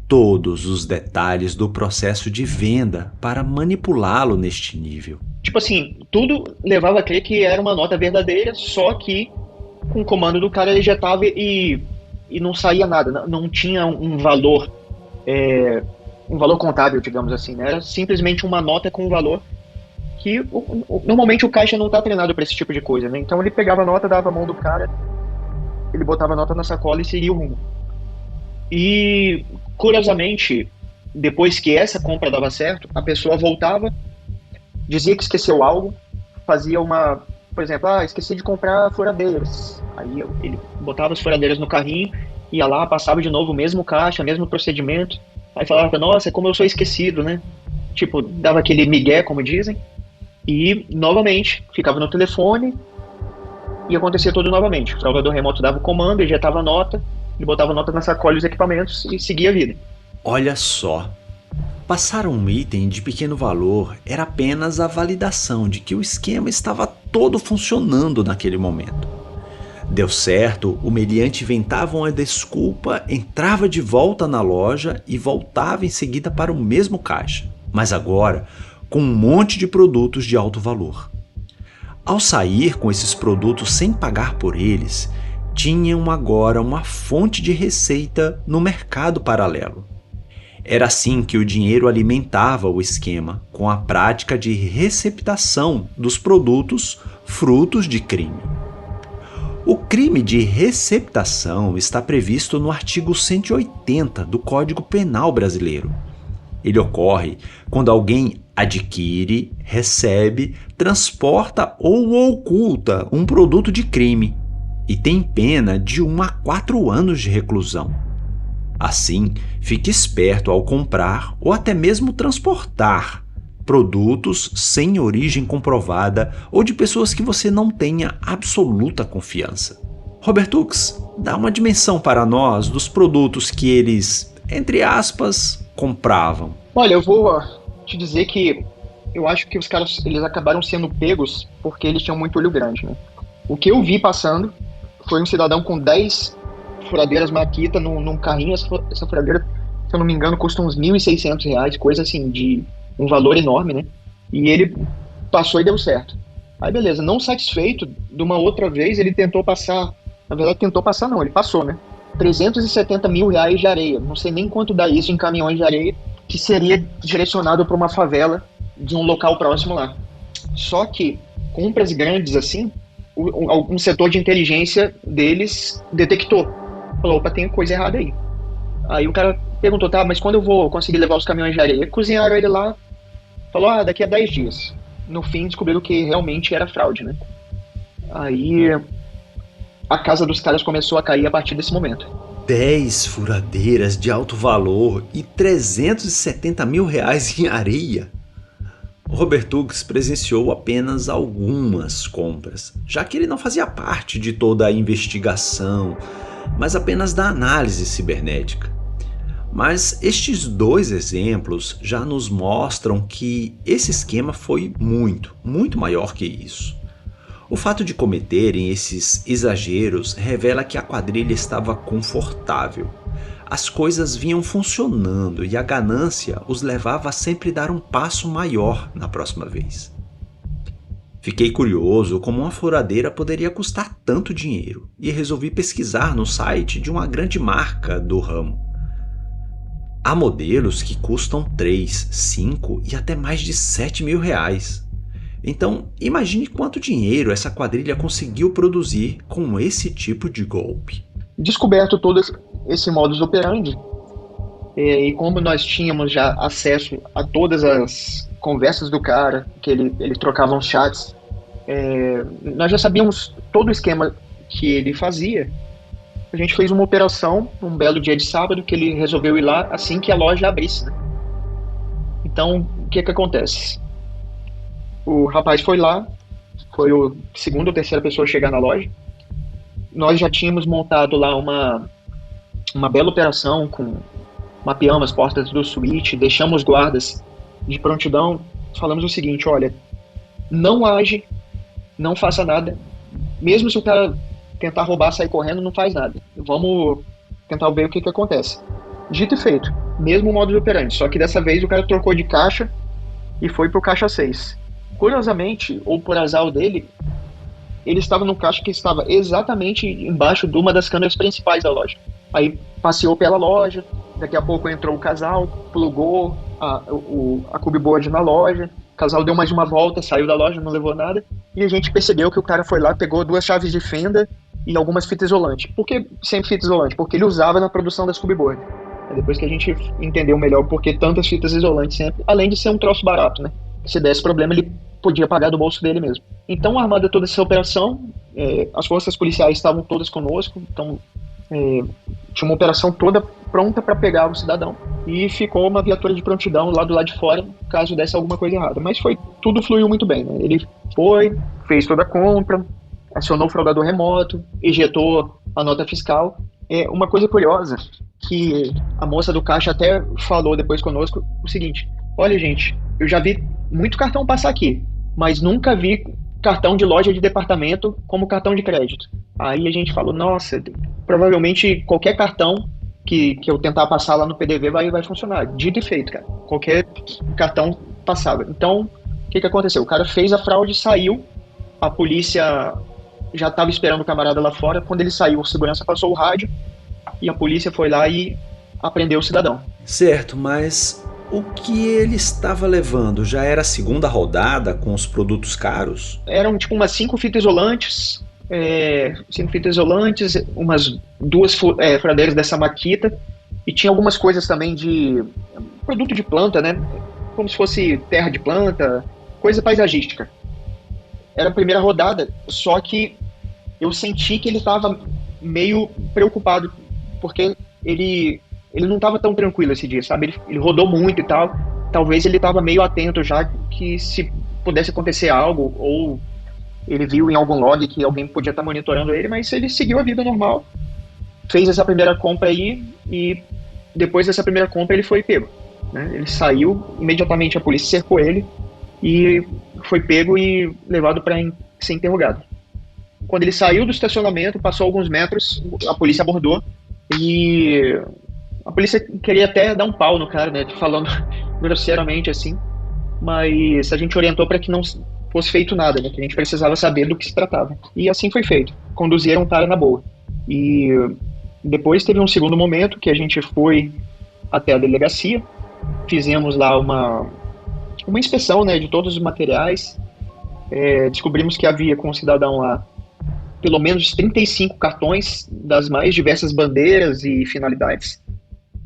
todos os detalhes do processo de venda para manipulá-lo neste nível. Tipo assim, tudo levava a crer que era uma nota verdadeira, só que com o comando do cara ele ejetava e não saía nada, não tinha um valor contábil, digamos assim, né? Era simplesmente uma nota com um valor que normalmente o caixa não está treinado para esse tipo de coisa, né? Então ele pegava a nota, dava a mão do cara, ele botava a nota na sacola e seguia o rumo. E, curiosamente, depois que essa compra dava certo, a pessoa voltava, dizia que esqueceu algo, fazia por exemplo, esqueci de comprar furadeiras. Aí ele botava as furadeiras no carrinho, ia lá, passava de novo o mesmo caixa, mesmo procedimento. Aí falava, nossa, como eu sou esquecido, né? Tipo, dava aquele migué, como dizem. E, novamente, ficava no telefone e acontecia tudo novamente. O fraudador remoto dava o comando, injetava a nota, ele botava a nota na sacola dos equipamentos e seguia a vida. Olha só, passar um item de pequeno valor era apenas a validação de que o esquema estava todo funcionando naquele momento. Deu certo, o meliante inventava uma desculpa, entrava de volta na loja e voltava em seguida para o mesmo caixa, mas agora com um monte de produtos de alto valor. Ao sair com esses produtos sem pagar por eles, tinham agora uma fonte de receita no mercado paralelo. Era assim que o dinheiro alimentava o esquema, com a prática de receptação dos produtos frutos de crime. O crime de receptação está previsto no artigo 180 do Código Penal brasileiro. Ele ocorre quando alguém adquire, recebe, transporta ou oculta um produto de crime e tem pena de 1 a 4 anos de reclusão. Assim, fique esperto ao comprar ou até mesmo transportar produtos sem origem comprovada ou de pessoas que você não tenha absoluta confiança. Robertux, dá uma dimensão para nós dos produtos que eles, entre aspas, compravam. Olha, eu vou te dizer que eu acho que os caras eles acabaram sendo pegos porque eles tinham muito olho grande, né? O que eu vi passando foi um cidadão com 10 furadeiras Makita num carrinho. Essa furadeira, se eu não me engano, custa uns R$1.600, coisa assim, de um valor enorme, né? E ele passou e deu certo. Aí beleza, não satisfeito, de uma outra vez ele tentou passar, na verdade tentou passar não, ele passou, né? 370 mil reais de areia, não sei nem quanto dá isso em caminhões de areia, que seria direcionado para uma favela de um local próximo lá. Só que compras grandes assim, um setor de inteligência deles detectou. Falou, opa, tem coisa errada aí. Aí o cara perguntou, tá, mas quando eu vou conseguir levar os caminhões de areia? Cozinharam ele lá, falou, daqui a 10 dias. No fim descobriram que realmente era fraude, né? Aí a casa dos caras começou a cair a partir desse momento. 10 furadeiras de alto valor e 370 mil reais em areia. Robert Hughes presenciou apenas algumas compras, já que ele não fazia parte de toda a investigação, mas apenas da análise cibernética. Mas estes dois exemplos já nos mostram que esse esquema foi muito maior que isso. O fato de cometerem esses exageros revela que a quadrilha estava confortável. As coisas vinham funcionando e a ganância os levava a sempre dar um passo maior na próxima vez. Fiquei curioso como uma furadeira poderia custar tanto dinheiro e resolvi pesquisar no site de uma grande marca do ramo. Há modelos que custam 3, 5 e até mais de 7 mil reais. Então, imagine quanto dinheiro essa quadrilha conseguiu produzir com esse tipo de golpe. Descoberto todo esse modus operandi, e como nós tínhamos já acesso a todas as conversas do cara, que ele trocava uns chats, nós já sabíamos todo o esquema que ele fazia. A gente fez uma operação, um belo dia de sábado, que ele resolveu ir lá assim que a loja abrisse, né? Então, o que acontece? O rapaz foi lá, foi o segunda ou terceira pessoa a chegar na loja. Nós já tínhamos montado lá uma bela operação, mapeamos as portas do suíte, deixamos guardas de prontidão, falamos o seguinte, olha, não age, não faça nada, mesmo se o cara tentar roubar, sair correndo, não faz nada. Vamos tentar ver o que acontece. Dito e feito, mesmo modus operandi, só que dessa vez o cara trocou de caixa e foi pro caixa 6. Curiosamente, ou por azar dele, ele estava no caixa que estava exatamente embaixo de uma das câmeras principais da loja. Aí passeou pela loja, daqui a pouco entrou o casal, plugou a cubeboard na loja, o casal deu mais uma volta, saiu da loja, não levou nada, e a gente percebeu que o cara foi lá, pegou 2 chaves de fenda e algumas fitas isolantes. Por que sempre fita isolante? Porque ele usava na produção das cubeboard. Depois que a gente entendeu melhor por que tantas fitas isolantes sempre, além de ser um troço barato, né? Se desse problema, ele podia pagar do bolso dele mesmo. Então, armada toda essa operação, as forças policiais estavam todas conosco, então tinha uma operação toda pronta para pegar o cidadão. E ficou uma viatura de prontidão lá do lado de fora, caso desse alguma coisa errada. Mas tudo fluiu muito bem, né? Ele foi, fez toda a compra, acionou o fraudador remoto, ejetou a nota fiscal. Uma coisa curiosa, que a moça do caixa até falou depois conosco, o seguinte, olha gente, eu já vi muito cartão passar aqui, mas nunca vi cartão de loja de departamento como cartão de crédito. Aí a gente falou, nossa, provavelmente qualquer cartão que eu tentar passar lá no PDV vai funcionar. Dito e feito, cara. Qualquer cartão passava. Então, o que aconteceu? O cara fez a fraude, saiu, a polícia já estava esperando o camarada lá fora. Quando ele saiu, o segurança passou o rádio e a polícia foi lá e apreendeu o cidadão. Certo, mas o que ele estava levando já era a segunda rodada com os produtos caros? Eram tipo umas 5 fitas isolantes, umas 2 furadeiras dessa Makita, e tinha algumas coisas também de produto de planta, né? Como se fosse terra de planta, coisa paisagística. Era a primeira rodada, só que eu senti que ele estava meio preocupado, porque ele não estava tão tranquilo esse dia, sabe? Ele rodou muito e tal. Talvez ele estava meio atento já que se pudesse acontecer algo, ou ele viu em algum log que alguém podia estar monitorando ele, mas ele seguiu a vida normal. Fez essa primeira compra aí e depois dessa primeira compra ele foi pego, né? Ele saiu, imediatamente a polícia cercou ele e foi pego e levado para ser interrogado. Quando ele saiu do estacionamento, passou alguns metros, a polícia abordou e a polícia queria até dar um pau no cara, né, falando grosseiramente assim, mas a gente orientou para que fosse feito nada, né? Que a gente precisava saber do que se tratava. E assim foi feito. Conduziram o cara na boa. E depois teve um segundo momento que a gente foi até a delegacia, fizemos lá uma inspeção, né, de todos os materiais. Descobrimos que havia com o cidadão lá pelo menos 35 cartões das mais diversas bandeiras e finalidades.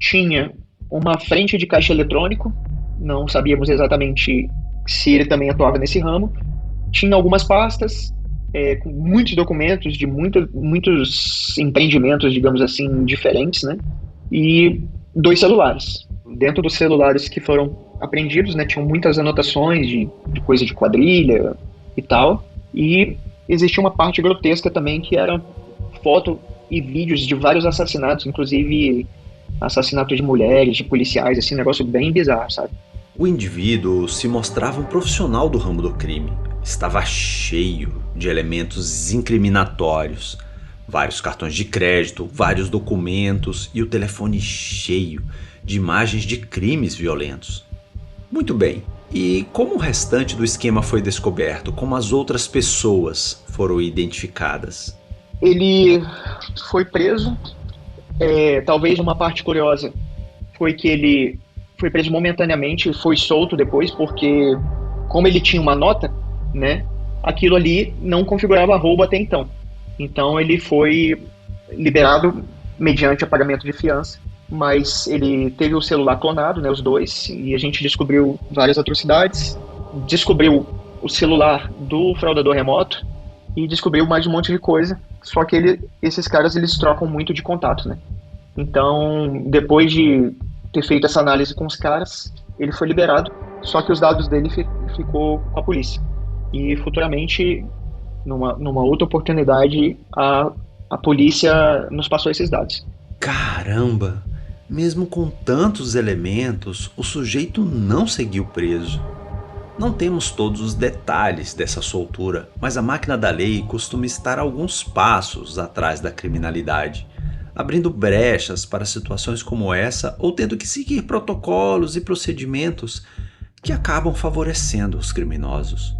Tinha uma frente de caixa eletrônico, não sabíamos exatamente se ele também atuava nesse ramo. Tinha algumas pastas, com muitos documentos de muitos empreendimentos, digamos assim, diferentes, né? E 2 celulares. Dentro dos celulares que foram apreendidos, né, tinham muitas anotações de coisa de quadrilha e tal. E existia uma parte grotesca também, que era foto e vídeos de vários assassinatos, inclusive assassinato de mulheres, de policiais, assim, um negócio bem bizarro, sabe? O indivíduo se mostrava um profissional do ramo do crime. Estava cheio de elementos incriminatórios, vários cartões de crédito, vários documentos e o telefone cheio de imagens de crimes violentos. Muito bem, e como o restante do esquema foi descoberto? Como as outras pessoas foram identificadas? Ele foi preso. Talvez uma parte curiosa foi que ele foi preso momentaneamente e foi solto depois, porque como ele tinha uma nota, né, aquilo ali não configurava roubo até então. Então ele foi liberado mediante pagamento de fiança, mas ele teve o celular clonado, né, os dois, e a gente descobriu várias atrocidades, descobriu o celular do fraudador remoto e descobriu mais um monte de coisa, só que esses caras eles trocam muito de contato, né? Então, depois de ter feito essa análise com os caras, ele foi liberado, só que os dados dele ficou com a polícia. E futuramente, numa outra oportunidade, a polícia nos passou esses dados. Caramba! Mesmo com tantos elementos, o sujeito não seguiu preso. Não temos todos os detalhes dessa soltura, mas a máquina da lei costuma estar alguns passos atrás da criminalidade, abrindo brechas para situações como essa ou tendo que seguir protocolos e procedimentos que acabam favorecendo os criminosos.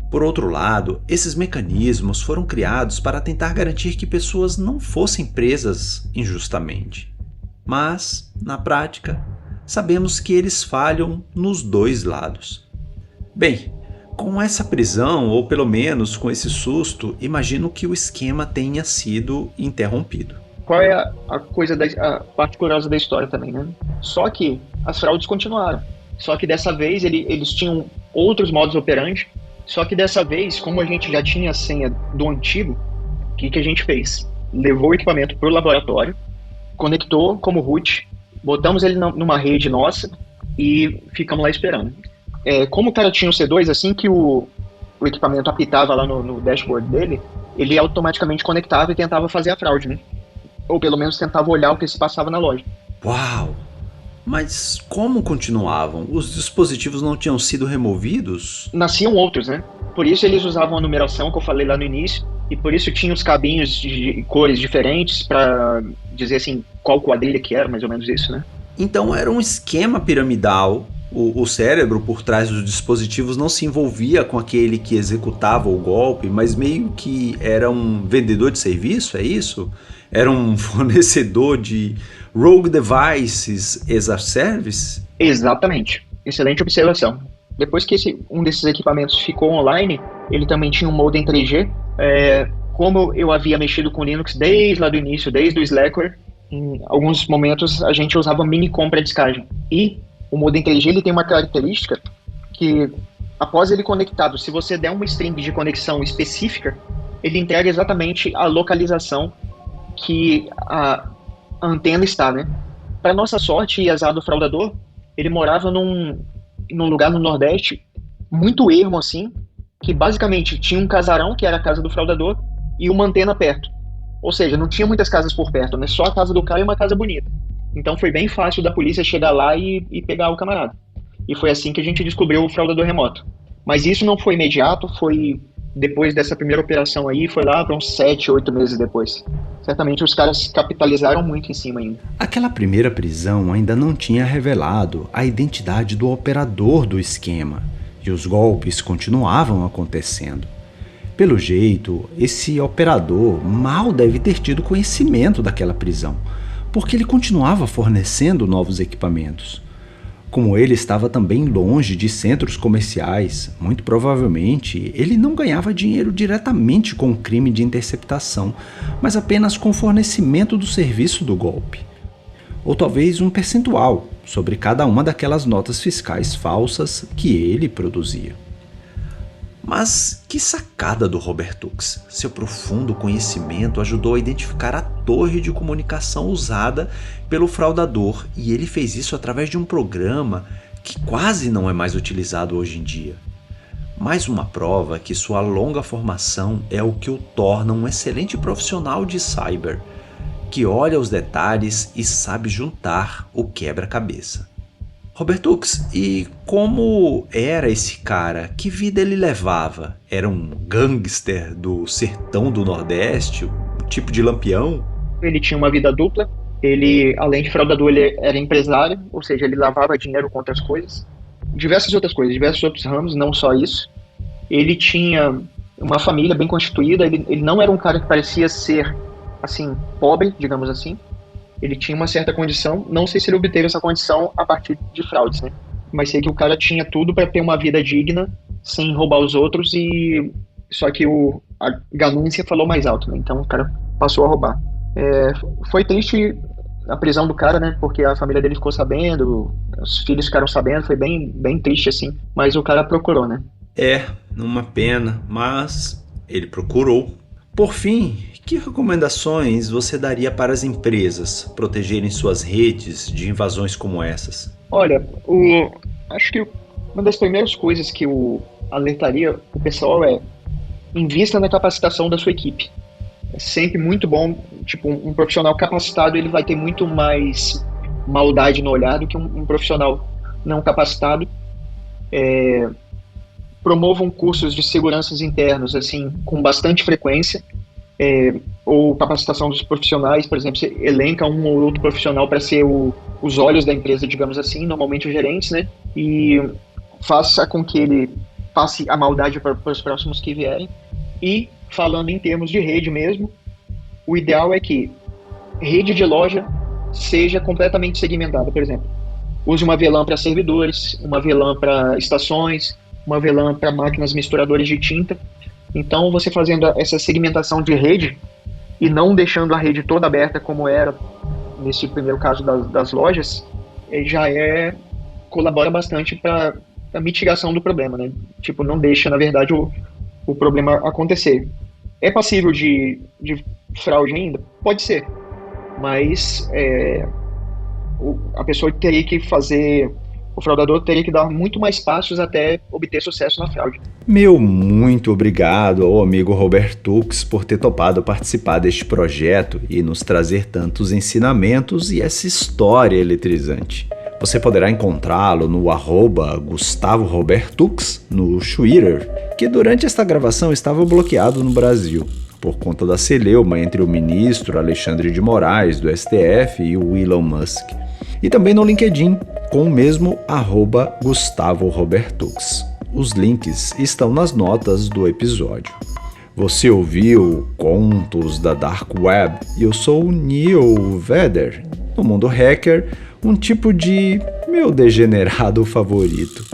Por outro lado, esses mecanismos foram criados para tentar garantir que pessoas não fossem presas injustamente. Mas, na prática, sabemos que eles falham nos dois lados. Bem, com essa prisão, ou pelo menos com esse susto, imagino que o esquema tenha sido interrompido. Qual é a coisa, a parte curiosa da história também, né? Só que as fraudes continuaram. Só que dessa vez eles tinham outros modus operandi. Só que dessa vez, como a gente já tinha a senha do antigo, o que a gente fez? Levou o equipamento para o laboratório, conectou como root, botamos ele numa rede nossa e ficamos lá esperando. Como o cara tinha o C2, assim que o equipamento apitava lá no dashboard dele, ele automaticamente conectava e tentava fazer a fraude, né? Ou pelo menos tentava olhar o que se passava na loja. Uau! Mas como continuavam? Os dispositivos não tinham sido removidos? Nasciam outros, né? Por isso eles usavam a numeração que eu falei lá no início, e por isso tinha os cabinhos de cores diferentes para dizer assim qual quadrilha que era, mais ou menos isso, né? Então era um esquema piramidal. O cérebro por trás dos dispositivos não se envolvia com aquele que executava o golpe, mas meio que era um vendedor de serviço, é isso? Era um fornecedor de rogue devices as a service? Exatamente. Excelente observação. Depois que um desses equipamentos ficou online, ele também tinha um modem 3G. Como eu havia mexido com Linux desde lá do início, desde o Slackware, em alguns momentos a gente usava Minicom para descagem. E o modem 3G ele tem uma característica que, após ele conectado, se você der uma string de conexão específica, ele entrega exatamente a localização que a antena está, né? Para nossa sorte e azar do fraudador, ele morava num lugar no Nordeste muito ermo assim, que basicamente tinha um casarão, que era a casa do fraudador, e uma antena perto. Ou seja, não tinha muitas casas por perto, né? Só a casa do cara e uma casa bonita. Então foi bem fácil da polícia chegar lá e pegar o camarada. E foi assim que a gente descobriu o fraudador remoto. Mas isso não foi imediato, foi depois dessa primeira operação aí, foi lá para uns 7, 8 meses depois. Certamente os caras capitalizaram muito em cima ainda. Aquela primeira prisão ainda não tinha revelado a identidade do operador do esquema. E os golpes continuavam acontecendo. Pelo jeito, esse operador mal deve ter tido conhecimento daquela prisão, porque ele continuava fornecendo novos equipamentos. Como ele estava também longe de centros comerciais, muito provavelmente ele não ganhava dinheiro diretamente com o crime de interceptação, mas apenas com o fornecimento do serviço do golpe. Ou talvez um percentual sobre cada uma daquelas notas fiscais falsas que ele produzia. Mas que sacada do Robert Hooks! Seu profundo conhecimento ajudou a identificar a torre de comunicação usada pelo fraudador, e ele fez isso através de um programa que quase não é mais utilizado hoje em dia. Mais uma prova que sua longa formação é o que o torna um excelente profissional de cyber, que olha os detalhes e sabe juntar o quebra-cabeça. Robert Hooks, e como era esse cara? Que vida ele levava? Era um gangster do sertão do Nordeste? Um tipo de lampião? Ele tinha uma vida dupla. Ele, além de fraudador, ele era empresário, ou seja, ele lavava dinheiro com outras coisas. Diversas outras coisas, diversos outros ramos, não só isso. Ele tinha uma família bem constituída, ele não era um cara que parecia ser, assim, pobre, digamos assim. Ele tinha uma certa condição, não sei se ele obteve essa condição a partir de fraudes, né? Mas sei que o cara tinha tudo para ter uma vida digna, sem roubar os outros, e só que a ganância falou mais alto, né? Então o cara passou a roubar. Foi triste a prisão do cara, né? Porque a família dele ficou sabendo, os filhos ficaram sabendo, foi bem, bem triste assim, mas o cara procurou, né? Uma pena, mas ele procurou. Por fim, que recomendações você daria para as empresas protegerem suas redes de invasões como essas? Olha, acho que uma das primeiras coisas que eu alertaria o pessoal é: invista na capacitação da sua equipe. É sempre muito bom, tipo, um profissional capacitado, ele vai ter muito mais maldade no olhar do que um profissional não capacitado. Promovam cursos de seguranças internos, assim, com bastante frequência, ou capacitação dos profissionais, por exemplo, você elenca um ou outro profissional para ser os olhos da empresa, digamos assim, normalmente os gerentes, né? E faça com que ele passe a maldade para os próximos que vierem. E, falando em termos de rede mesmo, o ideal é que rede de loja seja completamente segmentada, por exemplo. Use uma VLAN para servidores, uma VLAN para estações, uma VLAN para máquinas misturadoras de tinta. Então, você fazendo essa segmentação de rede e não deixando a rede toda aberta como era nesse primeiro caso das lojas, já colabora bastante para a mitigação do problema, né? Tipo, não deixa, na verdade, o problema acontecer. É passível de fraude ainda? Pode ser, mas a pessoa teria que fazer... O fraudador teria que dar muito mais passos até obter sucesso na fraude. Meu muito obrigado ao amigo Robert Hooks por ter topado participar deste projeto e nos trazer tantos ensinamentos e essa história eletrizante. Você poderá encontrá-lo no @GustavoRobertHooks no Twitter, que durante esta gravação estava bloqueado no Brasil, por conta da celeuma entre o ministro Alexandre de Moraes, do STF, e o Elon Musk. E também no LinkedIn, com o mesmo @GustavoRobertHooks. Os links estão nas notas do episódio. Você ouviu Contos da Dark Web e eu sou o Neil Vedder, no mundo hacker, um tipo de meu degenerado favorito.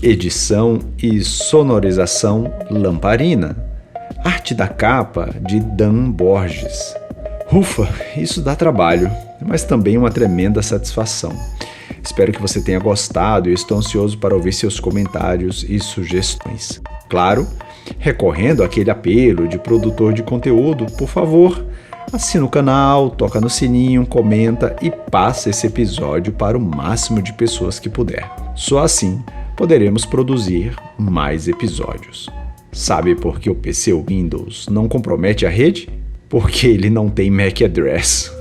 Edição e sonorização Lamparina. Arte da capa de Dan Borges. Ufa, isso dá trabalho, mas também uma tremenda satisfação. Espero que você tenha gostado e estou ansioso para ouvir seus comentários e sugestões. Claro, recorrendo àquele apelo de produtor de conteúdo, por favor, assina o canal, toca no sininho, comenta e passa esse episódio para o máximo de pessoas que puder. Só assim poderemos produzir mais episódios. Sabe por que o PC Windows não compromete a rede? Porque ele não tem MAC address.